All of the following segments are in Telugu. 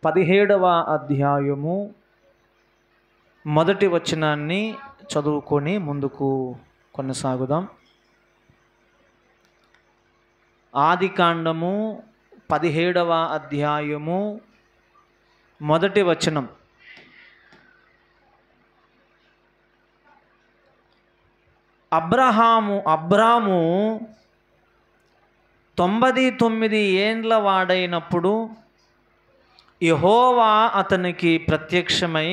17వ అధ్యాయము మొదటి వచనాన్ని చదువుకొని ముందుకు కొనసాగుదాం. ఆదికాండము 17వ అధ్యాయము మొదటి వచనం. అబ్రాము 99 ఏండ్ల వాడైనప్పుడు యెహోవా అతనికి ప్రత్యక్షమై,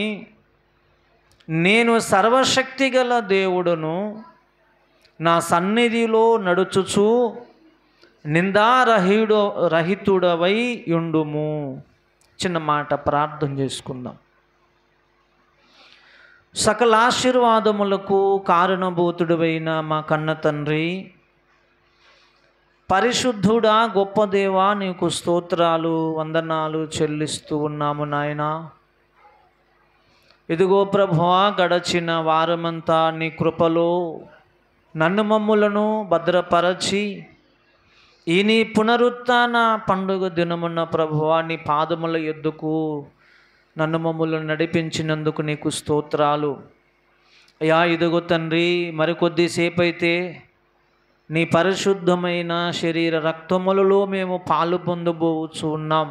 నేను సర్వశక్తిగల దేవుడును, నా సన్నిధిలో నడుచుచు నిందారహితుడవై యుండుము. చిన్న మాట ప్రార్థన చేసుకుందాం. సకల ఆశీర్వాదములకు కారణభూతుడైన మా కన్న తండ్రి, పరిశుద్ధుడా, గొప్ప దేవా, నీకు స్తోత్రాలు వందనాలు చెల్లిస్తూ ఉన్నాము నాయనా. ఇదిగో ప్రభువా, గడచిన వారమంతా నీ కృపలో నన్ను మమ్ములను భద్రపరచి ఈ నీ పునరుత్థాన పండుగ దినమున్న ప్రభువా, నీ పాదముల యొద్దకు నన్ను మమ్ములను నడిపించినందుకు నీకు స్తోత్రాలు అయ్యా. ఇదిగో తండ్రి, మరికొద్దిసేపు అయితే నీ పరిశుద్ధమైన శరీర రక్తములలో మేము పాలు పొందబోచు ఉన్నాం.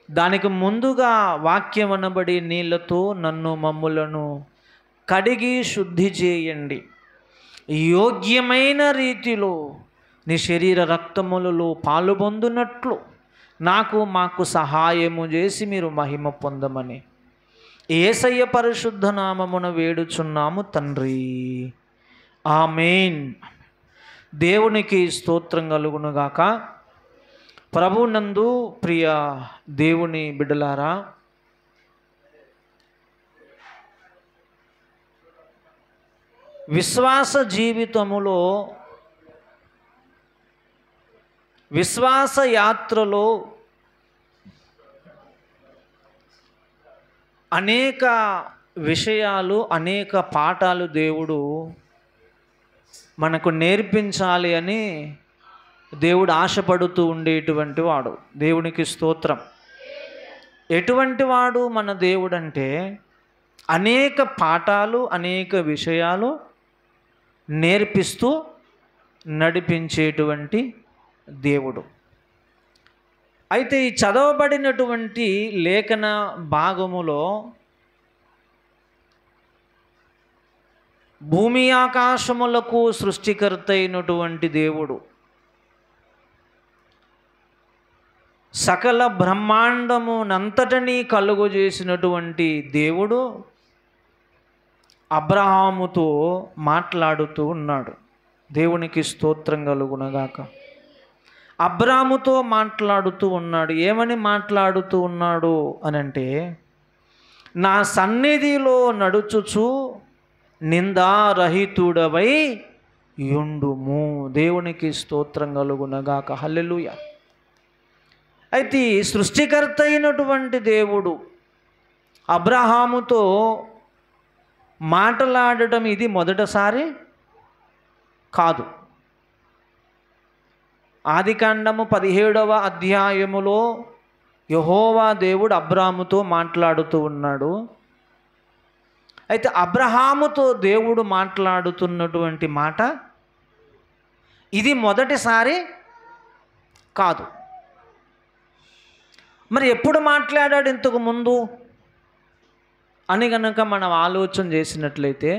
దానికి ముందుగా వాక్యం అనబడి నీళ్లతో నన్ను మమ్ములను కడిగి శుద్ధి చేయండి. యోగ్యమైన రీతిలో నీ శరీర రక్తములలో పాలు పొందునట్లు మాకు సహాయము చేసి మీరు మహిమ పొందమని యేసయ్య పరిశుద్ధ నామమున వేడుచున్నాము తండ్రి, ఆమేన్. దేవునికి స్తోత్రం కలుగునుగాక. ప్రభునందు ప్రియ దేవుని బిడ్డలారా, విశ్వాస జీవితములో, విశ్వాస యాత్రలో అనేక విషయాలు, అనేక పాఠాలు దేవుడు మనకు నేర్పించాలి అని దేవుడు ఆశపడుతూ ఉండేటువంటి వాడు. దేవునికి స్తోత్రం. ఎటువంటి వాడు మన దేవుడు అంటే, అనేక పాఠాలు, అనేక విషయాలు నేర్పిస్తూ నడిపించేటువంటి దేవుడు. అయితే ఈ చదవబడినటువంటి లేఖన భాగములో భూమి ఆకాశములకు సృష్టికర్త అయినటువంటి దేవుడు, సకల బ్రహ్మాండమునంతటినీ కలుగు చేసినటువంటి దేవుడు అబ్రహాముతో మాట్లాడుతూ ఉన్నాడు. దేవునికి స్తోత్రం కలుగునగాక. అబ్రాముతో మాట్లాడుతూ ఉన్నాడు. ఏమని మాట్లాడుతూ ఉన్నాడు అనంటే, నా సన్నిధిలో నడుచుచు నిందారహితుడవై యుండుము. దేవునికి స్తోత్రం కలుగునగాక. హల్లెలూయా. అయితే సృష్టికర్త అయినటువంటి దేవుడు అబ్రహాముతో మాట్లాడటం ఇది మొదటిసారి కాదు. ఆదికాండము 17వ అధ్యాయములో యెహోవా దేవుడు అబ్రాముతో మాట్లాడుతూ ఉన్నాడు. అయితే అబ్రహాముతో దేవుడు మాట్లాడుతున్నటువంటి మాట ఇది మొదటిసారి కాదు. మరి ఎప్పుడు మాట్లాడాడు ఇంతకు ముందు అని గనక మనం ఆలోచన చేసినట్లయితే,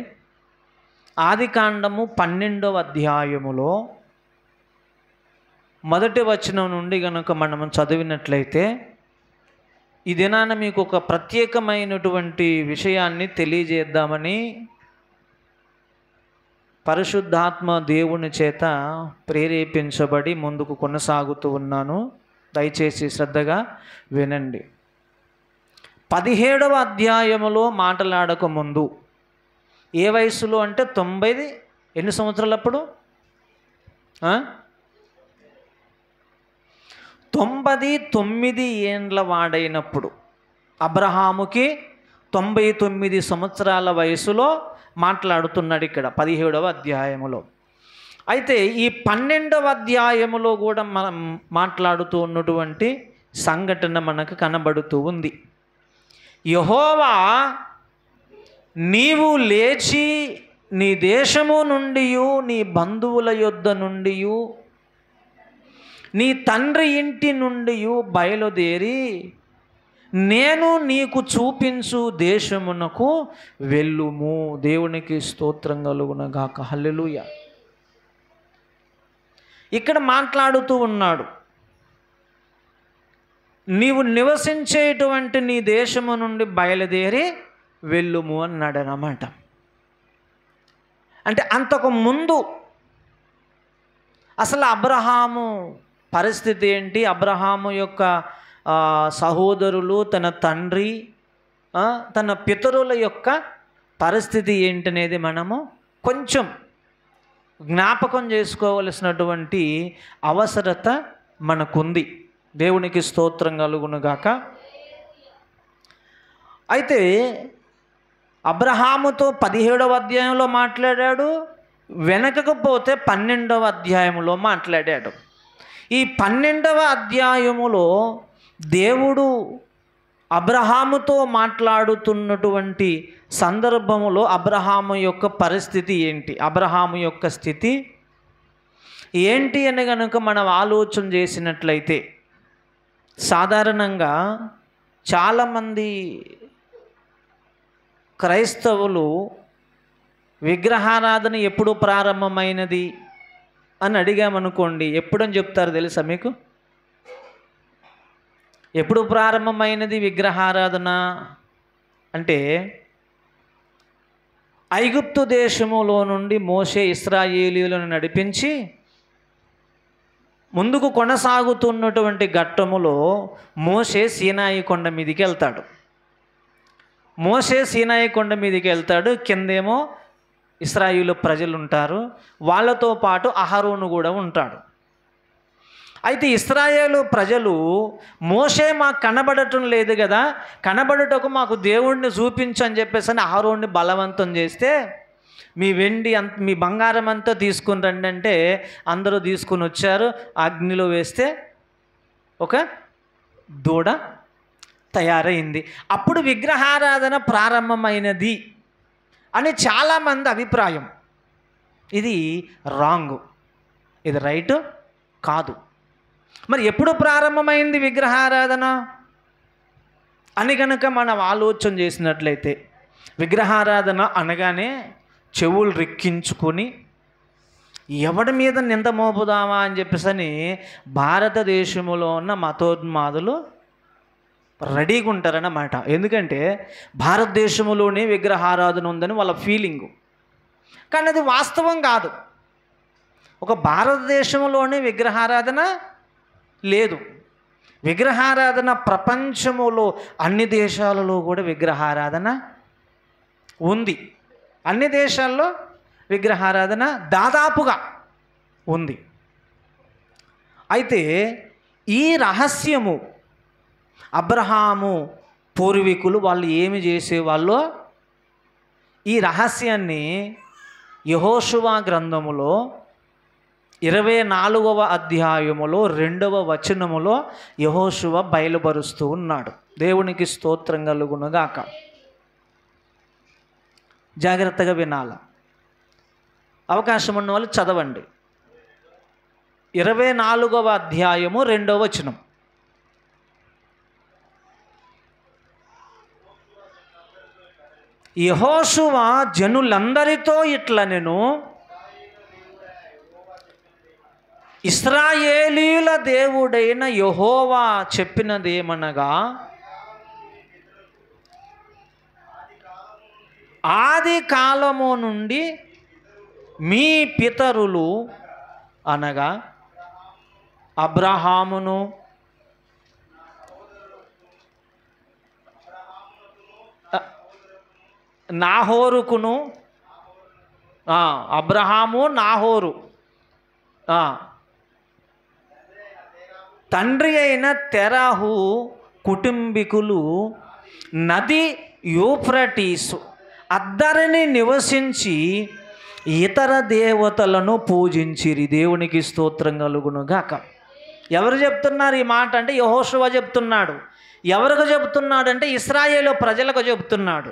ఆదికాండము 12వ అధ్యాయములో మొదటి వచనం నుండి గనక మనం చదివినట్లయితే, ఈ దినాన మీకు ఒక ప్రత్యేకమైనటువంటి విషయాన్ని తెలియజేద్దామని పరిశుద్ధాత్మ దేవుని చేత ప్రేరేపించబడి ముందుకు కొనసాగుతూ ఉన్నాను. దయచేసి శ్రద్ధగా వినండి. 17వ అధ్యాయములో మాట్లాడక ముందు ఏ వయసులో అంటే 90 ఎన్ని సంవత్సరాలప్పుడు 99 ఏండ్ల వాడైనప్పుడు, అబ్రహాముకి 99 సంవత్సరాల వయసులో మాట్లాడుతున్నాడు ఇక్కడ 17వ అధ్యాయములో. అయితే ఈ 12వ అధ్యాయములో కూడా మనం మాట్లాడుతూ ఉన్నటువంటి సంఘటన మనకు కనబడుతూ ఉంది. యెహోవా నీవు లేచి నీ దేశము నుండి నీ బంధువుల యొద్ద నుండి నీ తండ్రి ఇంటి నుండి బయలుదేరి నేను నీకు చూపించు దేశమునకు వెళ్ళుము. దేవునికి స్తోత్రం కలుగునగాక. హల్లెలూయా. ఇక్కడ మాట్లాడుతూ ఉన్నాడు, నీవు నివసించేటువంటి నీ దేశము నుండి బయలుదేరి వెళ్ళుము అన్నాడు అన్నమాట. అంటే అంతకు ముందు అసలు అబ్రహాము పరిస్థితి ఏంటి, అబ్రహాము యొక్క సహోదరులు, తన తండ్రి, తన పితరుల యొక్క పరిస్థితి ఏంటనేది మనము కొంచెం జ్ఞాపకం చేసుకోవలసినటువంటి అవసరత మనకుంది. దేవునికి స్తోత్రం కలుగునుగాక. అయితే అబ్రహాముతో 17వ అధ్యాయంలో మాట్లాడాడు, వెనకకు పోతే 12వ అధ్యాయంలో మాట్లాడాడు. ఈ 12వ అధ్యాయములో దేవుడు అబ్రహాముతో మాట్లాడుతున్నటువంటి సందర్భములో అబ్రహాము యొక్క పరిస్థితి ఏంటి, అబ్రహాము యొక్క స్థితి ఏంటి అని కనుక మనం ఆలోచన చేసినట్లయితే, సాధారణంగా చాలామంది క్రైస్తవులు విగ్రహారాధన ఎప్పుడు ప్రారంభమైనది అని అడిగామనుకోండి, ఎప్పుడని చెప్తారు తెలుసా మీకు? ఎప్పుడు ప్రారంభమైనది విగ్రహారాధన అంటే, ఐగుప్తు దేశములో నుండి మోషే ఇశ్రాయేలీయులను నడిపించి ముందుకు కొనసాగుతున్నటువంటి ఘట్టములో మోషే సీనాయి కొండ మీదికి వెళ్తాడు. మోషే సీనాయి కొండ మీదికి వెళ్తాడు, కిందేమో ఇశ్రాయేలు ప్రజలు ఉంటారు, వాళ్ళతో పాటు అహరోను కూడా ఉంటాడు. అయితే ఇశ్రాయేలు ప్రజలు మోషే మాకు కనబడటం లేదు కదా, కనబడుటకు మాకు దేవుణ్ణి చూపించని చెప్పేసి అహరోన్ని బలవంతం చేస్తే, మీ వెండి మీ బంగారం అంతా తీసుకుని రండి అంటే అందరూ తీసుకుని వచ్చారు. అగ్నిలో వేస్తే ఒక దూడ తయారైంది. అప్పుడు విగ్రహారాధన ప్రారంభమైనది అని చాలామంది అభిప్రాయం. ఇది రాంగ్, ఇది రైట్ కాదు. మరి ఎప్పుడు ప్రారంభమైంది విగ్రహారాధన అని కనుక మనం ఆలోచన చేసినట్లయితే, విగ్రహారాధన అనగానే చెవులు రిక్కించుకొని ఎవడి మీద నింద మోపుదామా అని చెప్పేసి భారతదేశంలో ఉన్న మతోన్మాదులు రెడీగా ఉంటారన్నమాట. ఎందుకంటే భారతదేశంలోనే విగ్రహారాధన ఉందని వాళ్ళ ఫీలింగు, కానీ అది వాస్తవం కాదు. ఒక భారతదేశంలోనే విగ్రహారాధన లేదు. విగ్రహారాధన ప్రపంచములో అన్ని దేశాలలో కూడా విగ్రహారాధన ఉంది. అన్ని దేశాల్లో విగ్రహారాధన దాదాపుగా ఉంది. అయితే ఈ రహస్యము అబ్రహాము పూర్వీకులు వాళ్ళు ఏమి చేసేవాళ్ళో, ఈ రహస్యాన్ని యెహోషువ గ్రంథములో 24వ అధ్యాయములో 2వ వచనములో యెహోషువ బయలుపరుస్తూ ఉన్నాడు. దేవునికి స్తోత్రం కలుగునుగాక. జాగ్రత్తగా వినాల, అవకాశం ఉన్న వాళ్ళు చదవండి. 24వ అధ్యాయము 2వ వచనం. యెహోషువ జనులందరితో ఇట్లా, నేను ఇశ్రాయేలీయుల దేవుడైన యెహోవా చెప్పినదేమనగా, ఆది కాలము నుండి మీ పితరులు అనగా అబ్రహామును, నాహోరుకును, అబ్రహాము నాహోరు తండ్రి అయిన తెరాహు కుటుంబీకులు నది యూఫ్రటీసు అద్దరిని నివసించి ఇతర దేవతలను పూజించిరి. దేవునికి స్తోత్రం కలుగునుగాక. ఎవరు చెప్తున్నారు ఈ మాట అంటే యెహోషువ చెప్తున్నాడు. ఎవరికి చెబుతున్నాడు అంటే ఇశ్రాయేలు ప్రజలకు చెబుతున్నాడు.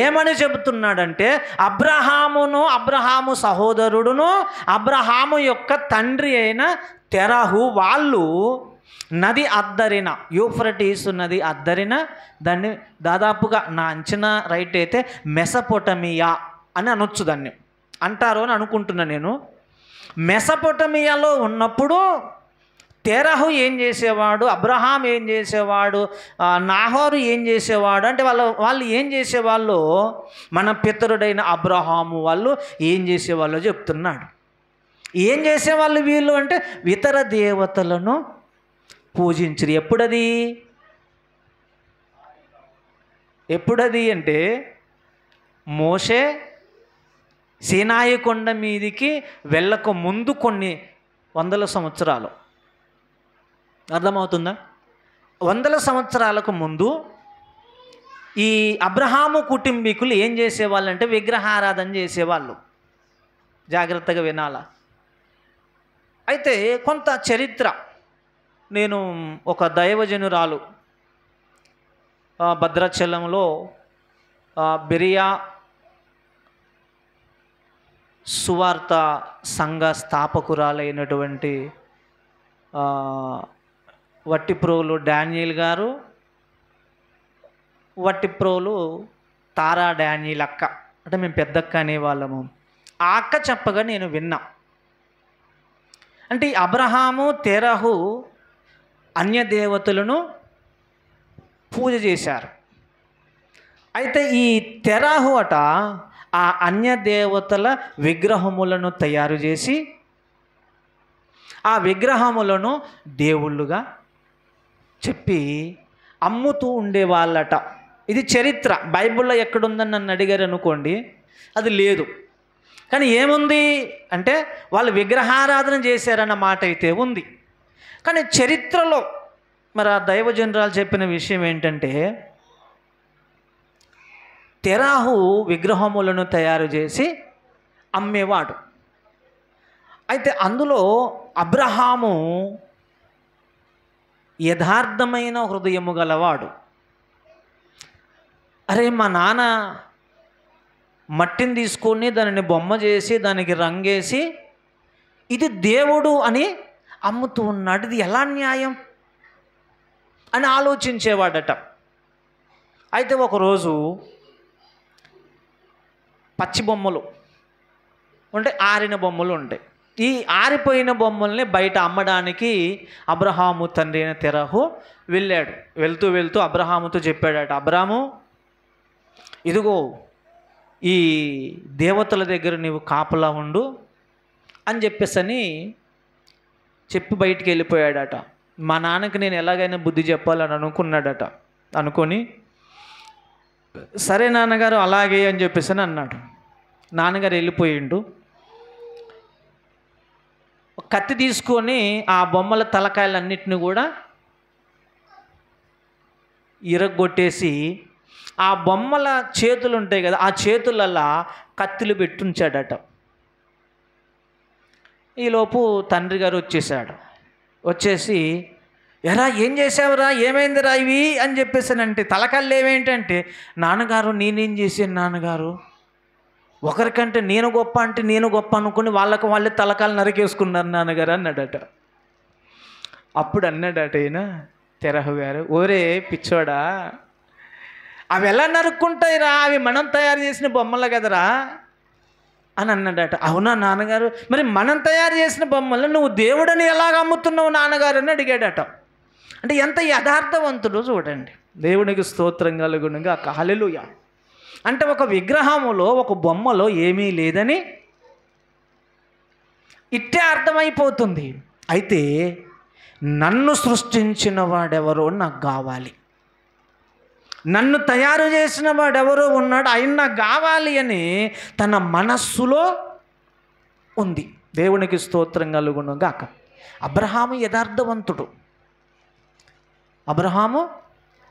ఏమని చెబుతున్నాడంటే అబ్రహాము సహోదరుడును అబ్రహాము యొక్క తండ్రి అయిన తెరహు వాళ్ళు నది అద్దరిన, యూఫ్రటీసు నది అద్దరిన, దాన్ని దాదాపుగా నా అంచనా రైట్ అయితే మెసపొటమియా అని అనొచ్చు, దాన్ని అంటారు అని అనుకుంటున్నా నేను. మెసపొటమియాలో ఉన్నప్పుడు తెరహు ఏం చేసేవాడు, అబ్రహాం ఏం చేసేవాడు, నాహోరు ఏం చేసేవాడు అంటే వాళ్ళు ఏం చేసేవాళ్ళు, మన పితరుడైన అబ్రహాము వాళ్ళు ఏం చేసేవాళ్ళో చెప్తున్నాడు. ఏం చేసేవాళ్ళు వీళ్ళు అంటే ఇతర దేవతలను పూజించరు. ఎప్పుడది అంటే మోషే సీనాయి కొండ మీదికి వెళ్ళక ముందు కొన్ని వందల సంవత్సరాలు, అర్థమవుతుందా? 100 సంవత్సరాలకు ముందు ఈ అబ్రహాము కుటుంబీకులు ఏం చేసేవాళ్ళంటే విగ్రహారాధన చేసేవాళ్ళు. జాగ్రత్తగా వినాలా. అయితే కొంత చరిత్ర, నేను ఒక దైవజనురాలు భద్రాచలంలో బెరియా సువార్త సంఘ స్థాపకురాలైనటువంటి వట్టిప్రోలు డానియల్ గారు, వట్టిప్రోలు తారా డానియల్ అక్క, అంటే మేము పెద్దక్క అనేవాళ్ళము. ఆ అక్క చెప్పగా నేను విన్నా. అంటే అబ్రహాము తెరహు అన్యదేవతలను పూజ చేశారు. అయితే ఈ తెరహు అట ఆ అన్యదేవతల విగ్రహములను తయారు చేసి ఆ విగ్రహములను దేవుళ్ళుగా చెప్పి అమ్ముతూ ఉండేవాళ్ళట. ఇది చరిత్ర, బైబిల్లో ఎక్కడుందని నన్ను అడిగారు అనుకోండి, అది లేదు. కానీ ఏముంది అంటే వాళ్ళు విగ్రహారాధన చేశారన్న మాట అయితే ఉంది. కానీ చరిత్రలో మరి ఆ దైవజనరాలు చెప్పిన విషయం ఏంటంటే తెరాహు విగ్రహములను తయారు చేసి అమ్మేవాడు. అయితే అందులో అబ్రహాము యథార్థమైన హృదయము గలవాడు. అరే మా నాన్న మట్టిని తీసుకొని దానిని బొమ్మ చేసి దానికి రంగేసి ఇది దేవుడు అని అమ్ముతూ ఉన్నాడు, ఇది ఎలా న్యాయం అని ఆలోచించేవాడట. అయితే ఒకరోజు పచ్చి బొమ్మలు అంటే ఆరిన బొమ్మలు ఉంటాయి. ఈ ఆరిపోయిన బొమ్మల్ని బయట అమ్మడానికి అబ్రహాము తండ్రి అయిన తెరహు వెళ్ళాడు. వెళ్తూ వెళ్తూ అబ్రహాముతో చెప్పాడట, అబ్రాము ఇదిగో ఈ దేవతల దగ్గర నీవు కాపలా ఉండు అని చెప్పి బయటికి వెళ్ళిపోయాడట. మా నాన్నకి నేను ఎలాగైనా బుద్ధి చెప్పాలని అనుకున్నాడట. అనుకొని సరే నాన్నగారు అలాగే అని చెప్పేసి అన్నాడు. నాన్నగారు వెళ్ళిపోయిండు. కత్తి తీసుకొని ఆ బొమ్మల తలకాయలన్నిటిని కూడా ఇరగొట్టేసి ఆ బొమ్మల చేతులు ఉంటాయి కదా, ఆ చేతులల్లా కత్తులు పెట్టుంచాడట. ఈలోపు తండ్రి గారు వచ్చేసాడు. వచ్చేసి ఎరా ఏం చేసావురా, ఏమైందిరా ఇవి అని చెప్పేసానంటే తలకాయలు ఏమేంటంటే నాన్నగారు నేనేం చేశాను నాన్నగారు, ఒకరికంటే నేను గొప్ప అంటే నేను గొప్ప అనుకుని వాళ్ళే తలకాయలు నరికేసుకున్నారు నాన్నగారు అన్నాడట. అప్పుడు అన్నాడట ఈయన తెరహు గారు, ఓరే పిచ్చోడా అవి ఎలా నరుక్కుంటాయిరా, అవి మనం తయారు చేసిన బొమ్మలు కదరా అని అన్నాడట. అవునా నాన్నగారు, మరి మనం తయారు చేసిన బొమ్మలు నువ్వు దేవుడని ఎలాగ అమ్ముతున్నావు నాన్నగారు అని అడిగాడట. అంటే ఎంత యథార్థవంతుడో చూడండి. దేవునికి స్తోత్రం కలుగునుగా, హల్లెలూయా. అంటే ఒక విగ్రహములో ఒక బొమ్మలో ఏమీ లేదని ఇట్టే అర్థమైపోతుంది. అయితే నన్ను సృష్టించిన వాడెవరో నాకు కావాలి, నన్ను తయారు చేసిన వాడెవరో ఉన్నాడు, ఆయన నాకు కావాలి అని తన మనస్సులో ఉంది. దేవునికి స్తోత్రం కలుగును గాక. అబ్రహాము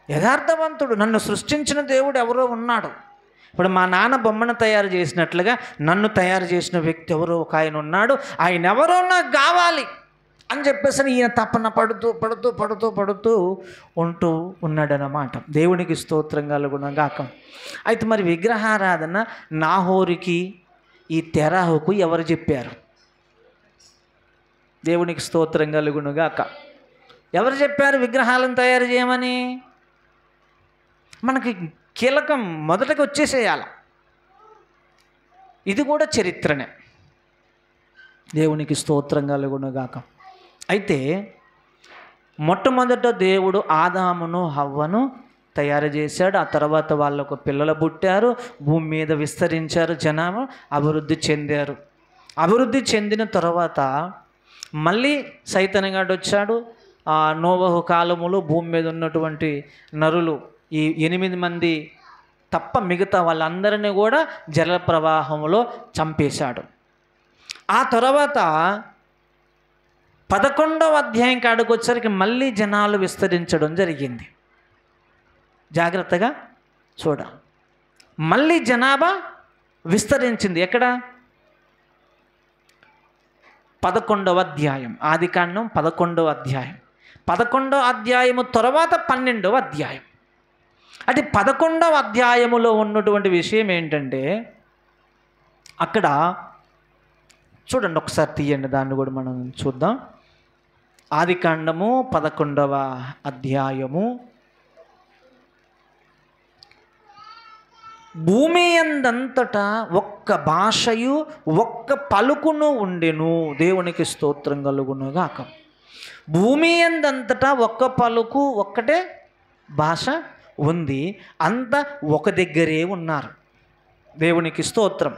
యథార్థవంతుడు, నన్ను సృష్టించిన దేవుడు ఎవరో ఉన్నాడు. ఇప్పుడు మా నాన్న బొమ్మను తయారు చేసినట్లుగా నన్ను తయారు చేసిన వ్యక్తి ఎవరో ఒక ఆయన ఉన్నాడు, ఆయన ఎవరో నాకు కావాలి అని చెప్పేసి ఈయన తపన పడుతూ ఉంటూ ఉన్నాడనమాట. దేవునికి స్తోత్రం కలుగునగాక. అయితే మరి విగ్రహారాధన నాహోరుకి ఈ తెరాహుకు ఎవరు చెప్పారు? దేవునికి స్తోత్రం కలుగునుగాక. ఎవరు చెప్పారు విగ్రహాలను తయారు చేయమని? మనకి కీలకం మొదటగా వచ్చేసేయాల. ఇది కూడా చరిత్రనే. దేవునికి స్తోత్రం కలుగునుగాక. అయితే మొట్టమొదట దేవుడు ఆదామును హవ్వను తయారు చేశాడు. ఆ తర్వాత వాళ్ళకు పిల్లలు పుట్టారు, భూమి మీద విస్తరించారు, జనాభా అభివృద్ధి చెందారు. అభివృద్ధి చెందిన తర్వాత మళ్ళీ సైతానుగాడు వచ్చాడు. ఆ నోవహు కాలములో భూమి మీద ఉన్నటువంటి నరులు ఈ 8 మంది తప్ప మిగతా వాళ్ళందరినీ కూడా జల ప్రవాహంలో చంపేశాడు. ఆ తర్వాత 11వ అధ్యాయం కాడికి వచ్చేసరికి మళ్ళీ జనాలు విస్తరించడం జరిగింది. జాగ్రత్తగా చూడ. మళ్ళీ జనాభా విస్తరించింది. ఎక్కడ? 11వ అధ్యాయం, ఆదికాండం 11వ అధ్యాయం. 11వ అధ్యాయము తర్వాత 12వ అధ్యాయం. అంటే 11వ అధ్యాయములో ఉన్నటువంటి విషయం ఏంటంటే, అక్కడ చూడండి, ఒకసారి తీయండి, దాన్ని కూడా మనం చూద్దాం. ఆదికాండము 11వ అధ్యాయము. భూమి యందంతటా ఒక్క భాషయు ఒక్క పలుకును ఉండెను. దేవునికి స్తోత్రం కలుగునుగాక. భూమి యందంతటా ఒక్క పలుకు ఒక్కటే భాష ఉంది. అంతా ఒక దగ్గరే ఉన్నారు. దేవునికి స్తోత్రం.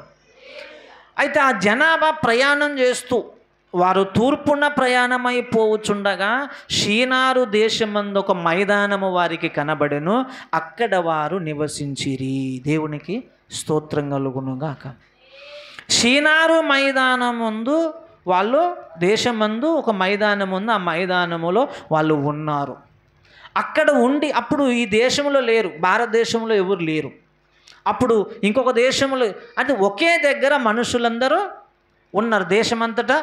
అయితే ఆ జనాభా ప్రయాణం చేస్తూ వారు తూర్పున ప్రయాణమైపోవచ్చుండగా షీనారు దేశమందు ఒక మైదానము వారికి కనబడెను. అక్కడ వారు నివసించిరి. దేవునికి స్తోత్రం కలుగునుగాక. షీనారు మైదానం ముందు వాళ్ళు దేశమందు ఒక మైదానం ఉంది. ఆ మైదానములో వాళ్ళు ఉన్నారు. అక్కడ ఉండి అప్పుడు ఈ దేశంలో లేరు, భారతదేశంలో ఎవరు లేరు. అప్పుడు ఇంకొక దేశంలో అంటే ఒకే దగ్గర మనుషులందరూ ఉన్నారు. దేశమంతటా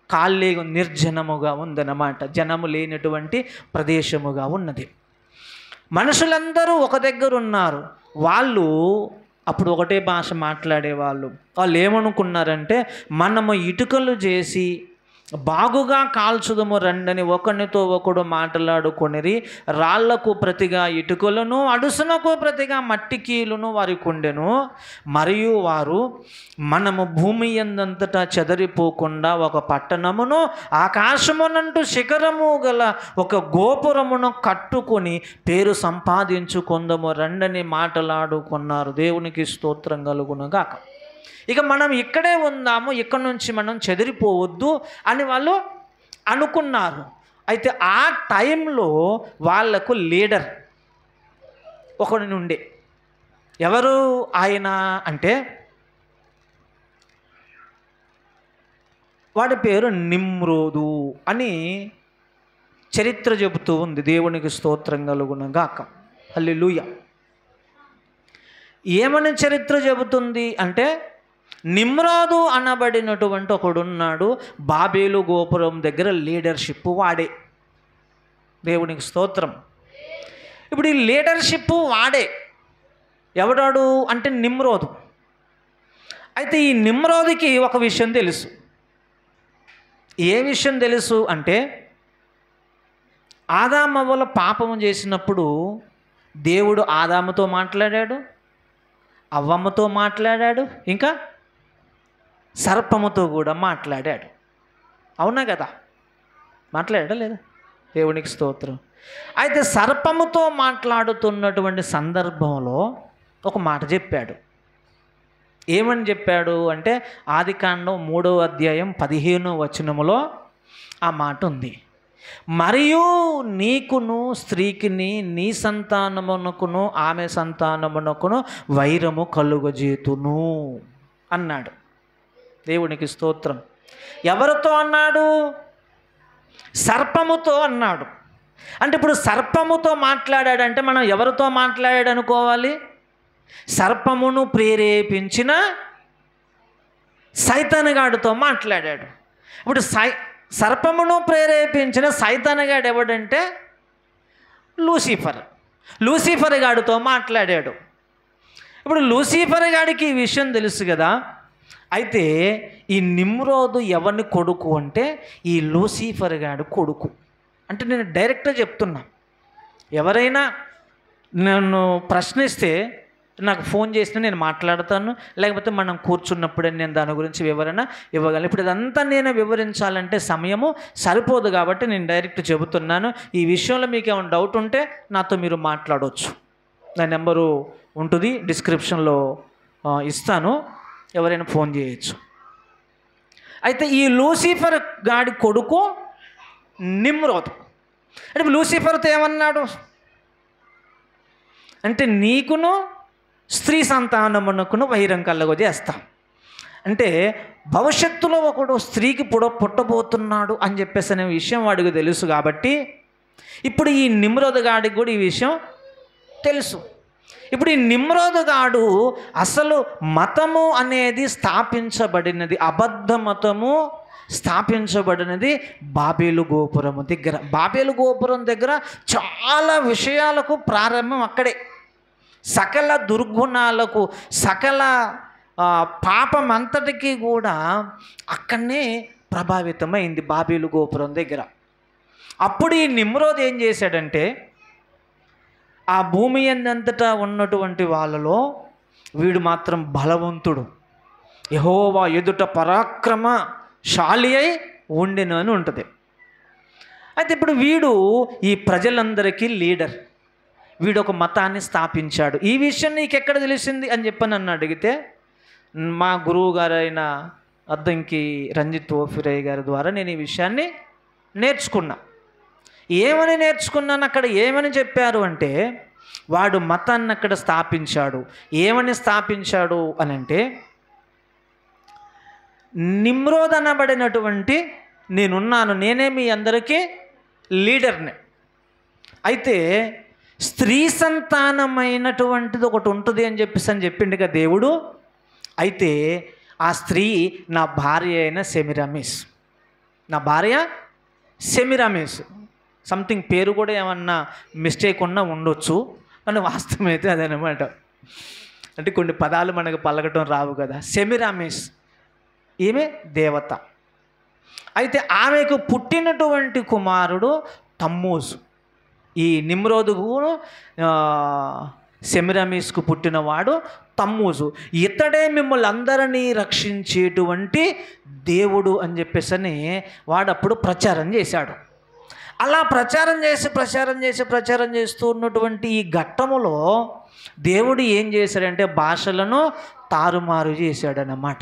ఖాళీ నిర్జనముగా ఉందన్నమాట. జనము లేనటువంటి ప్రదేశముగా ఉన్నది. మనుషులందరూ ఒక దగ్గర ఉన్నారు. వాళ్ళు అప్పుడు ఒకటే భాష మాట్లాడేవాళ్ళు. వాళ్ళు ఏమనుకున్నారంటే, మనము ఇటుకలు చేసి బాగుగా కాల్చుదము రండని ఒకరితో ఒకడు మాట్లాడుకొనిరి. రాళ్లకు ప్రతిగా ఇటుకలను, అడుసునకు ప్రతిగా మట్టి కీలును వారికి ఉండెను. మరియు వారు, మనము భూమి యందంతటా చెదరిపోకుండా ఒక పట్టణమును, ఆకాశమునంటూ శిఖరము గల ఒక గోపురమును కట్టుకొని పేరు సంపాదించుకుందము రండని మాట్లాడుకున్నారు. దేవునికి స్తోత్రం కలుగునుగాక. ఇక మనం ఇక్కడే ఉందాము, ఇక్కడ నుంచి మనం చెదిరిపోవద్దు అని వాళ్ళు అనుకున్నారు. అయితే ఆ టైంలో వాళ్లకు లీడర్ ఒకడి నుండి, ఎవరు ఆయన అంటే వాడి పేరు నిమ్రోదు అని చరిత్ర చెబుతూ ఉంది. దేవునికి స్తోత్రం కలుగునుగాక. హల్లెలూయా. ఏమని చరిత్ర చెబుతుంది అంటే, నిమ్రోదు అనబడినటువంటి ఒకడున్నాడు. బాబేలు గోపురం దగ్గర లీడర్షిప్ వాడే. దేవునికి స్తోత్రం. ఇప్పుడు ఈ లీడర్షిప్ వాడే ఎవడాడు అంటే నిమ్రోదు. అయితే ఈ నిమ్రోదుకి ఒక విషయం తెలుసు. ఏ విషయం తెలుసు అంటే, ఆదామవ్వల పాపము చేసినప్పుడు దేవుడు ఆదాముతో మాట్లాడాడు, అవ్వమ్మతో మాట్లాడాడు, ఇంకా సర్పముతో కూడా మాట్లాడాడు. అవునా కదా? మాట్లాడా లేదా? దేవునికి స్తోత్రం. అయితే సర్పముతో మాట్లాడుతున్నటువంటి సందర్భంలో ఒక మాట చెప్పాడు. ఏమని చెప్పాడు అంటే, ఆదికాండం 3వ అధ్యాయం 15వ వచనములో ఆ మాట ఉంది. మరియు నీకును స్త్రీకిని, నీ సంతానమునకును ఆమె సంతానమునకును వైరము కలుగజేతును అన్నాడు. దేవునికి స్తోత్రం. ఎవరితో అన్నాడు? సర్పముతో అన్నాడు. అంటే ఇప్పుడు సర్పముతో మాట్లాడాడంటే మనం ఎవరితో మాట్లాడాడు అనుకోవాలి? సర్పమును ప్రేరేపించిన సైతానుగాడితో మాట్లాడాడు. ఇప్పుడు సర్పమును ప్రేరేపించిన సైతానుగాడు ఎవడంటే లూసిఫర్ గాడితో మాట్లాడాడు. ఇప్పుడు లూసిఫర్ గాడికి ఈ విషయం తెలుసు కదా. అయితే ఈ నిమ్రోదు ఎవరిని కొడుకు అంటే ఈ లూసిఫర్ గాడు కొడుకు. అంటే నేను డైరెక్ట్గా చెప్తున్నా, ఎవరైనా నన్ను ప్రశ్నిస్తే నాకు ఫోన్ చేసినా నేను మాట్లాడతాను, లేకపోతే మనం కూర్చున్నప్పుడే నేను దాని గురించి వివరణ ఇవ్వగలను. ఇప్పుడు ఇదంతా నేను వివరించాలంటే సమయము సరిపోదు కాబట్టి నేను డైరెక్ట్ చెబుతున్నాను. ఈ విషయంలో మీకు ఏమైనా డౌట్ ఉంటే నాతో మీరు మాట్లాడవచ్చు. నా నెంబరు ఉంటుంది, డిస్క్రిప్షన్లో ఇస్తాను, ఎవరైనా ఫోన్ చేయొచ్చు. అయితే ఈ లూసిఫర్ గాడి కొడుకు నిమ్రోదు. అంటే లూసిఫర్తో ఏమన్నాడు అంటే నీకును స్త్రీ సంతానమునకును వైరం కలగజేస్తా. అంటే భవిష్యత్తులో ఒకడు స్త్రీకి పుట్టబోతున్నాడు అని చెప్పేసి అనే విషయం వాడికి తెలుసు కాబట్టి ఇప్పుడు ఈ నిమ్రోదు గాడికి కూడా ఈ విషయం తెలుసు. ఇప్పుడు ఈ నిమ్రోదు గాడు అసలు మతము అనేది స్థాపించబడినది, అబద్ధ మతము స్థాపించబడినది బాబేలు గోపురము దగ్గర. బాబేలు గోపురం దగ్గర చాలా విషయాలకు ప్రారంభం అక్కడే. సకల దుర్గుణాలకు, సకల పాపం అంతటికీ కూడా అక్కడనే ప్రభావితమైంది బాబేలు గోపురం దగ్గర. అప్పుడు ఈ నిమ్రోదు ఏం చేశాడంటే ఆ భూమి అంతటా ఉన్నటువంటి వాళ్ళలో వీడు మాత్రం బలవంతుడు, యెహోవా ఎదుట పరాక్రమశాలి అయి ఉండెను అని ఉంటుంది. అయితే ఇప్పుడు వీడు ఈ ప్రజలందరికీ లీడర్, వీడు ఒక మతాన్ని స్థాపించాడు. ఈ విషయం నీకు ఎక్కడ తెలిసింది అని చెప్పి నన్ను అడిగితే మా గురువు గారైన అద్దంకి రంజిత్ ఓఫిరయ్య గారి ద్వారా నేను ఈ విషయాన్ని నేర్చుకున్నా. ఏమని నేర్చుకున్నాను, అక్కడ ఏమని చెప్పారు అంటే వాడు మతాన్ని అక్కడ స్థాపించాడు. ఏమని స్థాపించాడు అని అంటే నిమ్రోద్ అనబడినటువంటి నేనున్నాను, నేనే మీ అందరికీ లీడర్ని. అయితే స్త్రీ సంతానమైనటువంటిది ఒకటి ఉంటుంది అని చెప్పిండుగా దేవుడు. అయితే ఆ స్త్రీ నా భార్య అయిన సెమిరామిస్, నా భార్య సెమిరామిస్. సంథింగ్ పేరు కూడా ఏమన్నా మిస్టేక్ ఉన్నా ఉండొచ్చు, కానీ వాస్తవం అయితే అదనమాట. అంటే కొన్ని పదాలు మనకు పలకటం రావు కదా. సెమిరామిస్ ఈమె దేవత. అయితే ఆమెకు పుట్టినటువంటి కుమారుడు తమ్మూజు. ఈ నిమ్రోదుకు సెమిరామిస్కు పుట్టినవాడు తమ్మూజు. ఇతడే మిమ్మల్ని అందరినీ రక్షించేటువంటి దేవుడు అని చెప్పేసి వాడప్పుడు ప్రచారం చేశాడు. అలా ప్రచారం చేస్తూ ఉన్నటువంటి ఈ ఘట్టములో దేవుడు ఏం చేశాడంటే భాషలను తారుమారు చేశాడన్నమాట.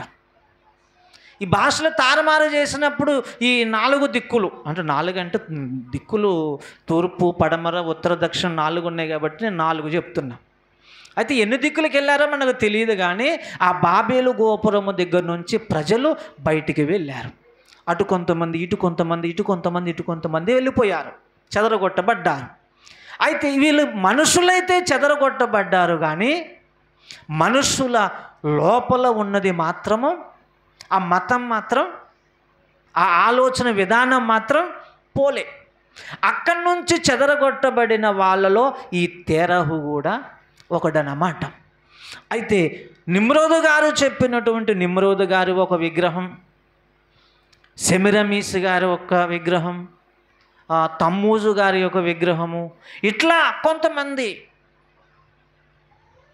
ఈ భాషలు తారుమారు చేసినప్పుడు ఈ 4 దిక్కులు, అంటే 4 అంటే దిక్కులు తూర్పు, పడమర, ఉత్తర, దక్షిణ 4 ఉన్నాయి కాబట్టి నేను 4 చెప్తున్నా. అయితే ఎన్ని దిక్కులకు వెళ్ళారో మనకు తెలియదు, కానీ ఆ బాబేలు గోపురము దగ్గర నుంచి ప్రజలు బయటికి వెళ్ళారు. అటు కొంతమంది, ఇటు కొంతమంది, ఇటు కొంతమంది, ఇటు కొంతమంది వెళ్ళిపోయారు, చెదరగొట్టబడ్డారు. అయితే వీళ్ళు మనుషులైతే చెదరగొట్టబడ్డారు, కానీ మనుషుల లోపల ఉన్నది మాత్రము, ఆ మతం మాత్రం, ఆ ఆలోచన విధానం మాత్రం పోలే. అక్కడి నుంచి చెదరగొట్టబడిన వాళ్ళలో ఈ తేరహు కూడా ఒకడనమాట. అయితే నిమ్రోదు గారు చెప్పినటువంటి నిమ్రోదు గారు ఒక విగ్రహం, సెమిరమీస్ గారి ఒక విగ్రహం, తమ్మూజు గారి యొక్క విగ్రహము, ఇట్లా కొంతమంది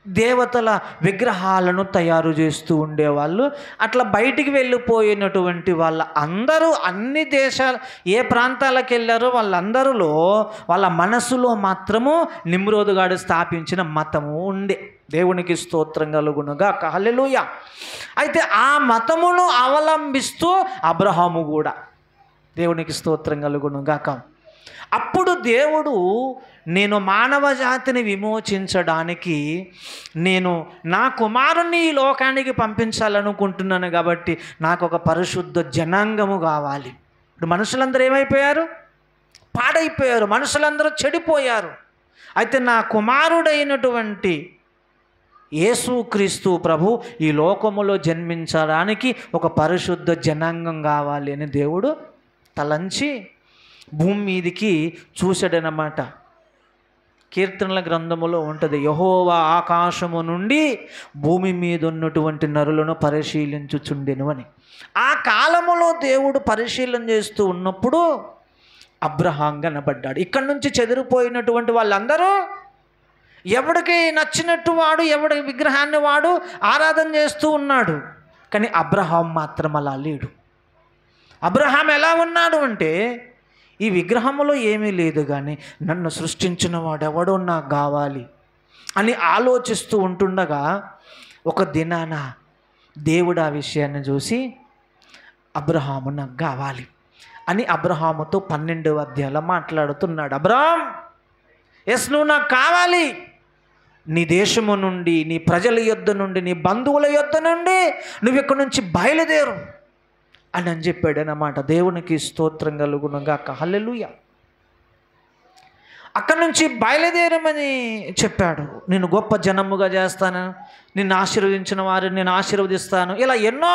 దేవతల విగ్రహాలను తయారు చేస్తూ ఉండేవాళ్ళు. అట్లా బయటికి వెళ్ళిపోయినటువంటి వాళ్ళ అందరూ అన్ని దేశాలు, ఏ ప్రాంతాలకు వెళ్ళారో వాళ్ళందరిలో వాళ్ళ మనసులో మాత్రము నిమ్రోదు గారు స్థాపించిన మతము ఉండే. దేవునికి స్తోత్రం కలుగునుగా, హల్లెలూయా. అయితే ఆ మతమును అవలంబిస్తూ అబ్రహాము కూడా, దేవునికి స్తోత్రం కలుగునుగాక. అప్పుడు దేవుడు నేను మానవ జాతిని విమోచించడానికి నేను నా కుమారుని ఈ లోకానికి పంపించాలనుకుంటున్నాను, కాబట్టి నాకు ఒక పరిశుద్ధ జనాంగము కావాలి. ఇప్పుడు మనుషులందరూ ఏమైపోయారు? పాడైపోయారు, మనుషులందరూ చెడిపోయారు. అయితే నా కుమారుడైనటువంటి యేసుక్రీస్తు ప్రభు ఈ లోకములో జన్మించడానికి ఒక పరిశుద్ధ జనాంగం కావాలి అని దేవుడు తలంచి భూమి మీదికి చూశాడనమాట. కీర్తనల గ్రంథములో ఉంటుంది, యెహోవా ఆకాశము నుండి భూమి మీద ఉన్నటువంటి నరులను పరిశీలించుచుండెను అని. ఆ కాలములో దేవుడు పరిశీలన చేస్తూ ఉన్నప్పుడు అబ్రహాం కనబడ్డాడు. ఇక్కడి నుంచి చెదిరిపోయినటువంటి వాళ్ళందరూ ఎవడికి నచ్చినట్టు వాడు, ఎవడి విగ్రహాన్ని వాడు ఆరాధన చేస్తూ ఉన్నాడు. కానీ అబ్రహాం మాత్రం అలా లేడు. అబ్రహాం ఎలా ఉన్నాడు అంటే, ఈ విగ్రహంలో ఏమీ లేదు కానీ నన్ను సృష్టించిన వాడెవడో నాకు కావాలి అని ఆలోచిస్తూ ఉంటుండగా ఒక దినాన దేవుడు ఆ విషయాన్ని చూసి అబ్రహాము నాకు కావాలి అని అబ్రహాముతో 12వ అధ్యాయంలో మాట్లాడుతున్నాడు. అబ్రహాం, ఎస్ నువ్వు నాకు కావాలి, నీ దేశము నుండి, నీ ప్రజల యొద్ద నుండి, నీ బంధువుల యొద్ద నుండి నువ్వు ఇక్కడి నుంచి బయలుదేరు అని చెప్పాడు అన్నమాట. దేవునికి స్తోత్రం కలుగునుగాక. హల్లెలూయా. అక్కడి నుంచి బయలుదేరమని చెప్పాడు. నేను గొప్ప జనముగా చేస్తాను, నిన్ను ఆశీర్వదించిన వారిని నేను ఆశీర్వదిస్తాను, ఇలా ఎన్నో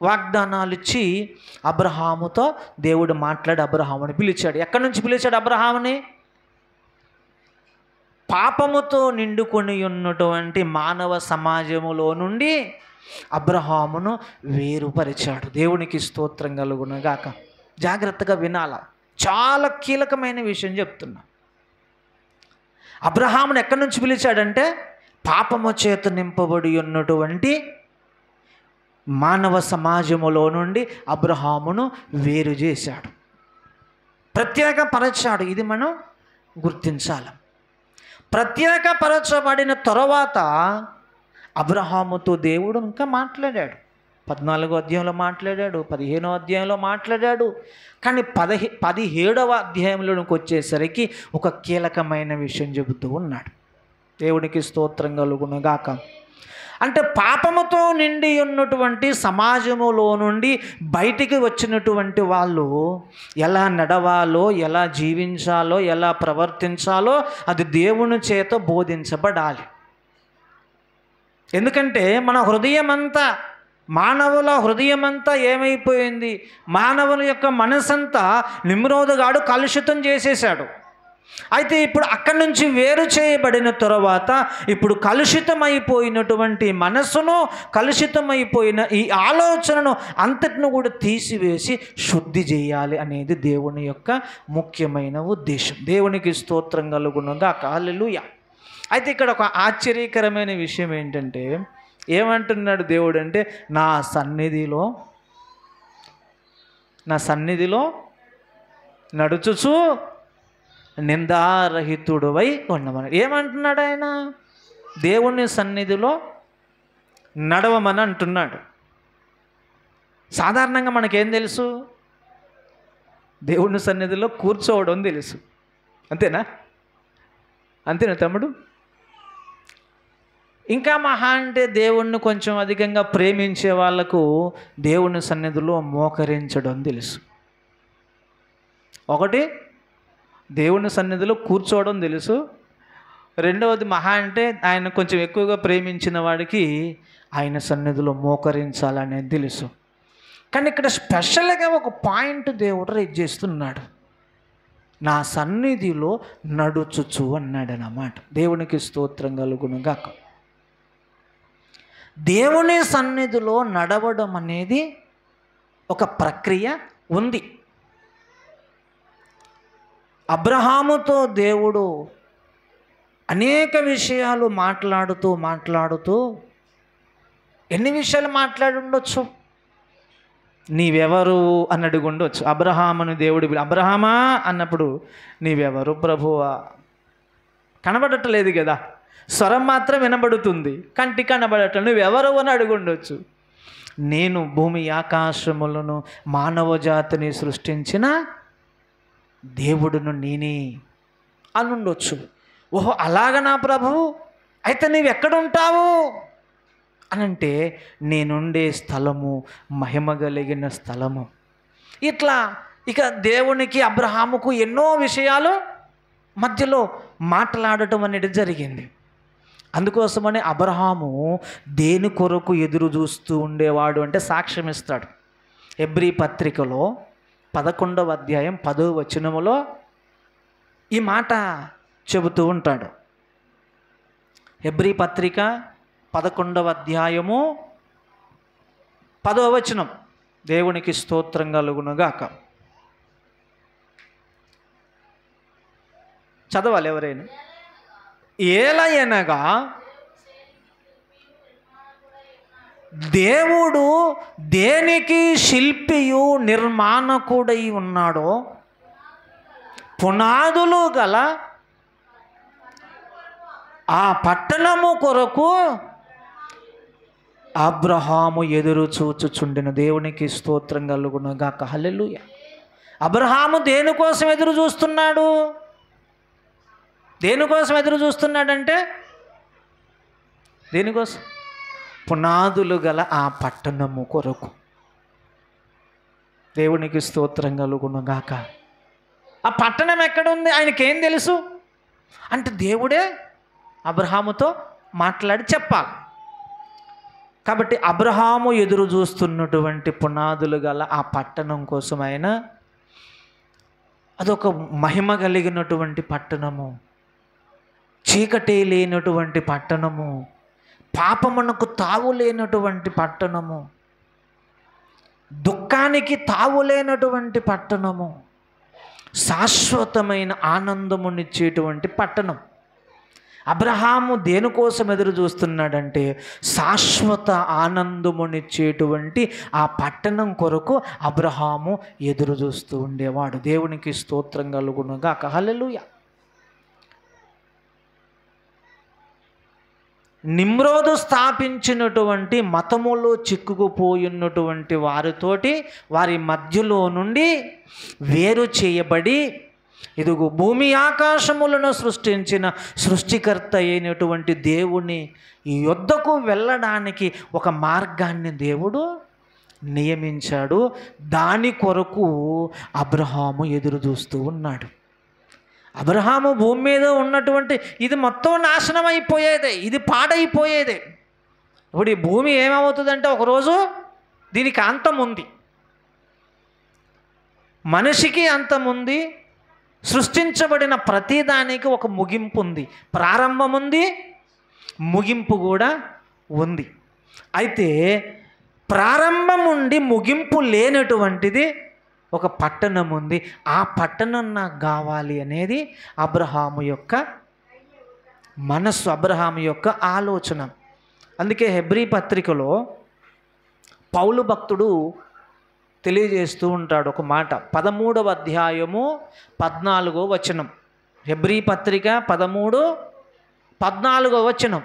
వాగ్దానాలు ఇచ్చి అబ్రహాముతో దేవుడు మాట్లాడి అబ్రహాముని పిలిచాడు. ఎక్కడి నుంచి పిలిచాడు అబ్రహాముని? పాపముతో నిండుకొని ఉన్నటువంటి మానవ సమాజములో నుండి అబ్రహామును వేరుపరిచాడు. దేవునికి స్తోత్రం కలుగునుగాక. జాగ్రత్తగా వినాల, చాలా కీలకమైన విషయం చెప్తున్నా. అబ్రహామును ఎక్కడి నుంచి పిలిచాడంటే, పాపము చేత నింపబడి ఉన్నటువంటి మానవ సమాజములో నుండి అబ్రహామును వేరు చేశాడు, ప్రత్యేకపరచాడు. ఇది మనం గుర్తించాలి. ప్రత్యేకపరచబడిన తరువాత అబ్రహాముతో దేవుడు ఇంకా మాట్లాడాడు. 14వ అధ్యాయంలో మాట్లాడాడు, 15వ అధ్యాయంలో మాట్లాడాడు. కానీ 17వ అధ్యాయంలోకి వచ్చేసరికి ఒక కీలకమైన విషయం చెబుతూ ఉన్నాడు. దేవునికి స్తోత్రం కలుగునుగాక. అంటే పాపముతో నిండి ఉన్నటువంటి సమాజములో నుండి బయటికి వచ్చినటువంటి వాళ్ళు ఎలా నడవాలో, ఎలా జీవించాలో, ఎలా ప్రవర్తించాలో అది దేవుని చేత బోధించబడాలి. ఎందుకంటే మన హృదయమంతా, మానవుల హృదయమంతా ఏమైపోయింది? మానవుల యొక్క మనసంతా నిమ్రోదుగాడు కలుషితం చేసేశాడు. అయితే ఇప్పుడు అక్కడి నుంచి వేరు చేయబడిన తరువాత ఇప్పుడు కలుషితమైపోయినటువంటి మనస్సును, కలుషితమైపోయిన ఈ ఆలోచనను అంతటిని కూడా తీసివేసి శుద్ధి చేయాలి అనేది దేవుని యొక్క ముఖ్యమైన ఉద్దేశం. దేవునికి స్తోత్రం కలుగునుగాక. హల్లెలూయా. అయితే ఇక్కడ ఒక ఆశ్చర్యకరమైన విషయం ఏంటంటే, ఏమంటున్నాడు దేవుడు అంటే, నా సన్నిధిలో నడుచుచు నిందారహితుడువై ఉండమని ఏమంటున్నాడు ఆయన? దేవుని సన్నిధిలో నడవమని అంటున్నాడు. సాధారణంగా మనకేం తెలుసు? దేవుని సన్నిధిలో కూర్చోవడం తెలుసు. అంతేనా తమ్ముడు? ఇంకా మహా అంటే దేవుణ్ణి కొంచెం అధికంగా ప్రేమించే వాళ్లకు దేవుని సన్నిధిలో మోకరించడం తెలుసు. ఒకటి, దేవుని సన్నిధిలో కూర్చోవడం తెలుసు. రెండవది, మహా అంటే ఆయన కొంచెం ఎక్కువగా ప్రేమించిన వాడికి ఆయన సన్నిధిలో మోకరించాలనేది తెలుసు. కానీ ఇక్కడ స్పెషల్గా ఒక పాయింట్ దేవుడు రేట్ చేస్తున్నాడు. నా సన్నిధిలో నడుచుచు అన్నాడనమాట. దేవునికి స్తోత్రం కలుగునుగాక. దేవుని సన్నిధిలో నడవడం అనేది ఒక ప్రక్రియ ఉంది. అబ్రహాముతో దేవుడు అనేక విషయాలు మాట్లాడుతూ ఎన్ని విషయాలు మాట్లాడి ఉండొచ్చు? నీవెవరు అని అడుగుండొచ్చు. అబ్రహామును దేవుడు అబ్రహామా అన్నప్పుడు నీవెవరు ప్రభువా? కనబడట్లేదు కదా, స్వరం మాత్రం వినబడుతుంది, కంటి కనబడటం. నువ్వెవరు అని అడుగుండొచ్చు. నేను భూమి ఆకాశములను మానవ జాతిని సృష్టించిన దేవుడును నేనే అని ఉండొచ్చు. ఓహో అలాగ నా ప్రభువు, అయితే నీవెక్కడుంటావు అనంటే నేనుండే స్థలము మహిమ కలిగిన స్థలము. ఇట్లా ఇక దేవునికి అబ్రహాముకు ఎన్నో విషయాలు మధ్యలో మాట్లాడటం అనేది జరిగింది. అందుకోసమని అబ్రహాము దేని కొరకు ఎదురు చూస్తూ ఉండేవాడు అంటే సాక్ష్యం ఇస్తాడు. హెబ్రీ పత్రికలో 11వ అధ్యాయం 10వ వచనములో ఈ మాట చెబుతూ ఉంటాడు. హెబ్రీ పత్రిక 11వ అధ్యాయము 10వ వచనం. దేవునికి స్తోత్రం కలుగునుగాక. చదవాలి ఎవరైనా. ఏలయనగా దేవుడు దేనికి శిల్పియు నిర్మాణకుడై ఉన్నాడో పునాదులు గల ఆ పట్టణము కొరకు అబ్రహాము ఎదురు చూచుచుండెను. దేవునికి స్తోత్రం కలుగునుగాక. హల్లెలూయా. అబ్రహాము దేనికోసం ఎదురు చూస్తున్నాడు? దేనికోసం ఎదురు చూస్తున్నాడంటే దేనికోసం? పునాదులు గల ఆ పట్టణము కొరకు. దేవునికి స్తోత్రం కలుగునుగాక. ఆ పట్టణం ఎక్కడుంది ఆయనకేం తెలుసు అంటే దేవుడే అబ్రహాముతో మాట్లాడి చెప్పాలి. కాబట్టి అబ్రహాము ఎదురు చూస్తున్నటువంటి పునాదులు గల ఆ పట్టణం కోసం ఆయన, అదొక మహిమ కలిగినటువంటి పట్టణము, చీకటి లేనటువంటి పట్టణము, పాపమునకు తావు లేనటువంటి పట్టణము, దుఃఖానికి తావు లేనటువంటి పట్టణము, శాశ్వతమైన ఆనందమునిచ్చేటువంటి పట్టణం. అబ్రహాము దేనికోసం ఎదురు చూస్తున్నాడంటే శాశ్వత ఆనందమునిచ్చేటువంటి ఆ పట్టణం కొరకు అబ్రహాము ఎదురు చూస్తూ ఉండేవాడు. దేవునికి స్తోత్రం కలుగునుగాక. హల్లెలూయా. నిమ్రోదు స్థాపించినటువంటి మతములో చిక్కుకుపోయినటువంటి వారితోటి వారి మధ్యలో నుండి వేరు చేయబడి, ఇదిగో భూమి ఆకాశములను సృష్టించిన సృష్టికర్త అయినటువంటి దేవుని యొద్దకు వెళ్ళడానికి ఒక మార్గాన్ని దేవుడు నియమించాడు. దాని కొరకు అబ్రహాము ఎదురు చూస్తూ ఉన్నాడు. అబ్రహాము భూమి మీద ఉన్నటువంటి ఇది మొత్తం నాశనం అయిపోయేదే, ఇది పాడైపోయేదే. ఇప్పుడు ఈ భూమి ఏమవుతుందంటే ఒకరోజు దీనికి అంతం ఉంది, మనిషికి అంతం ఉంది, సృష్టించబడిన ప్రతిదానికి ఒక ముగింపు ఉంది, ప్రారంభం ఉంది, ముగింపు కూడా ఉంది. అయితే ప్రారంభం ఉండి ముగింపు లేనటువంటిది ఒక పట్టణం ఉంది. ఆ పట్టణం నాకు కావాలి అనేది అబ్రహాము యొక్క మనస్సు, అబ్రహాము యొక్క ఆలోచన. అందుకే హెబ్రీ పత్రికలో పౌలు భక్తుడు తెలియజేస్తూ ఉంటాడు ఒక మాట. 13వ అధ్యాయము 14వ వచనం. హెబ్రీ పత్రిక 13:14 వచనం.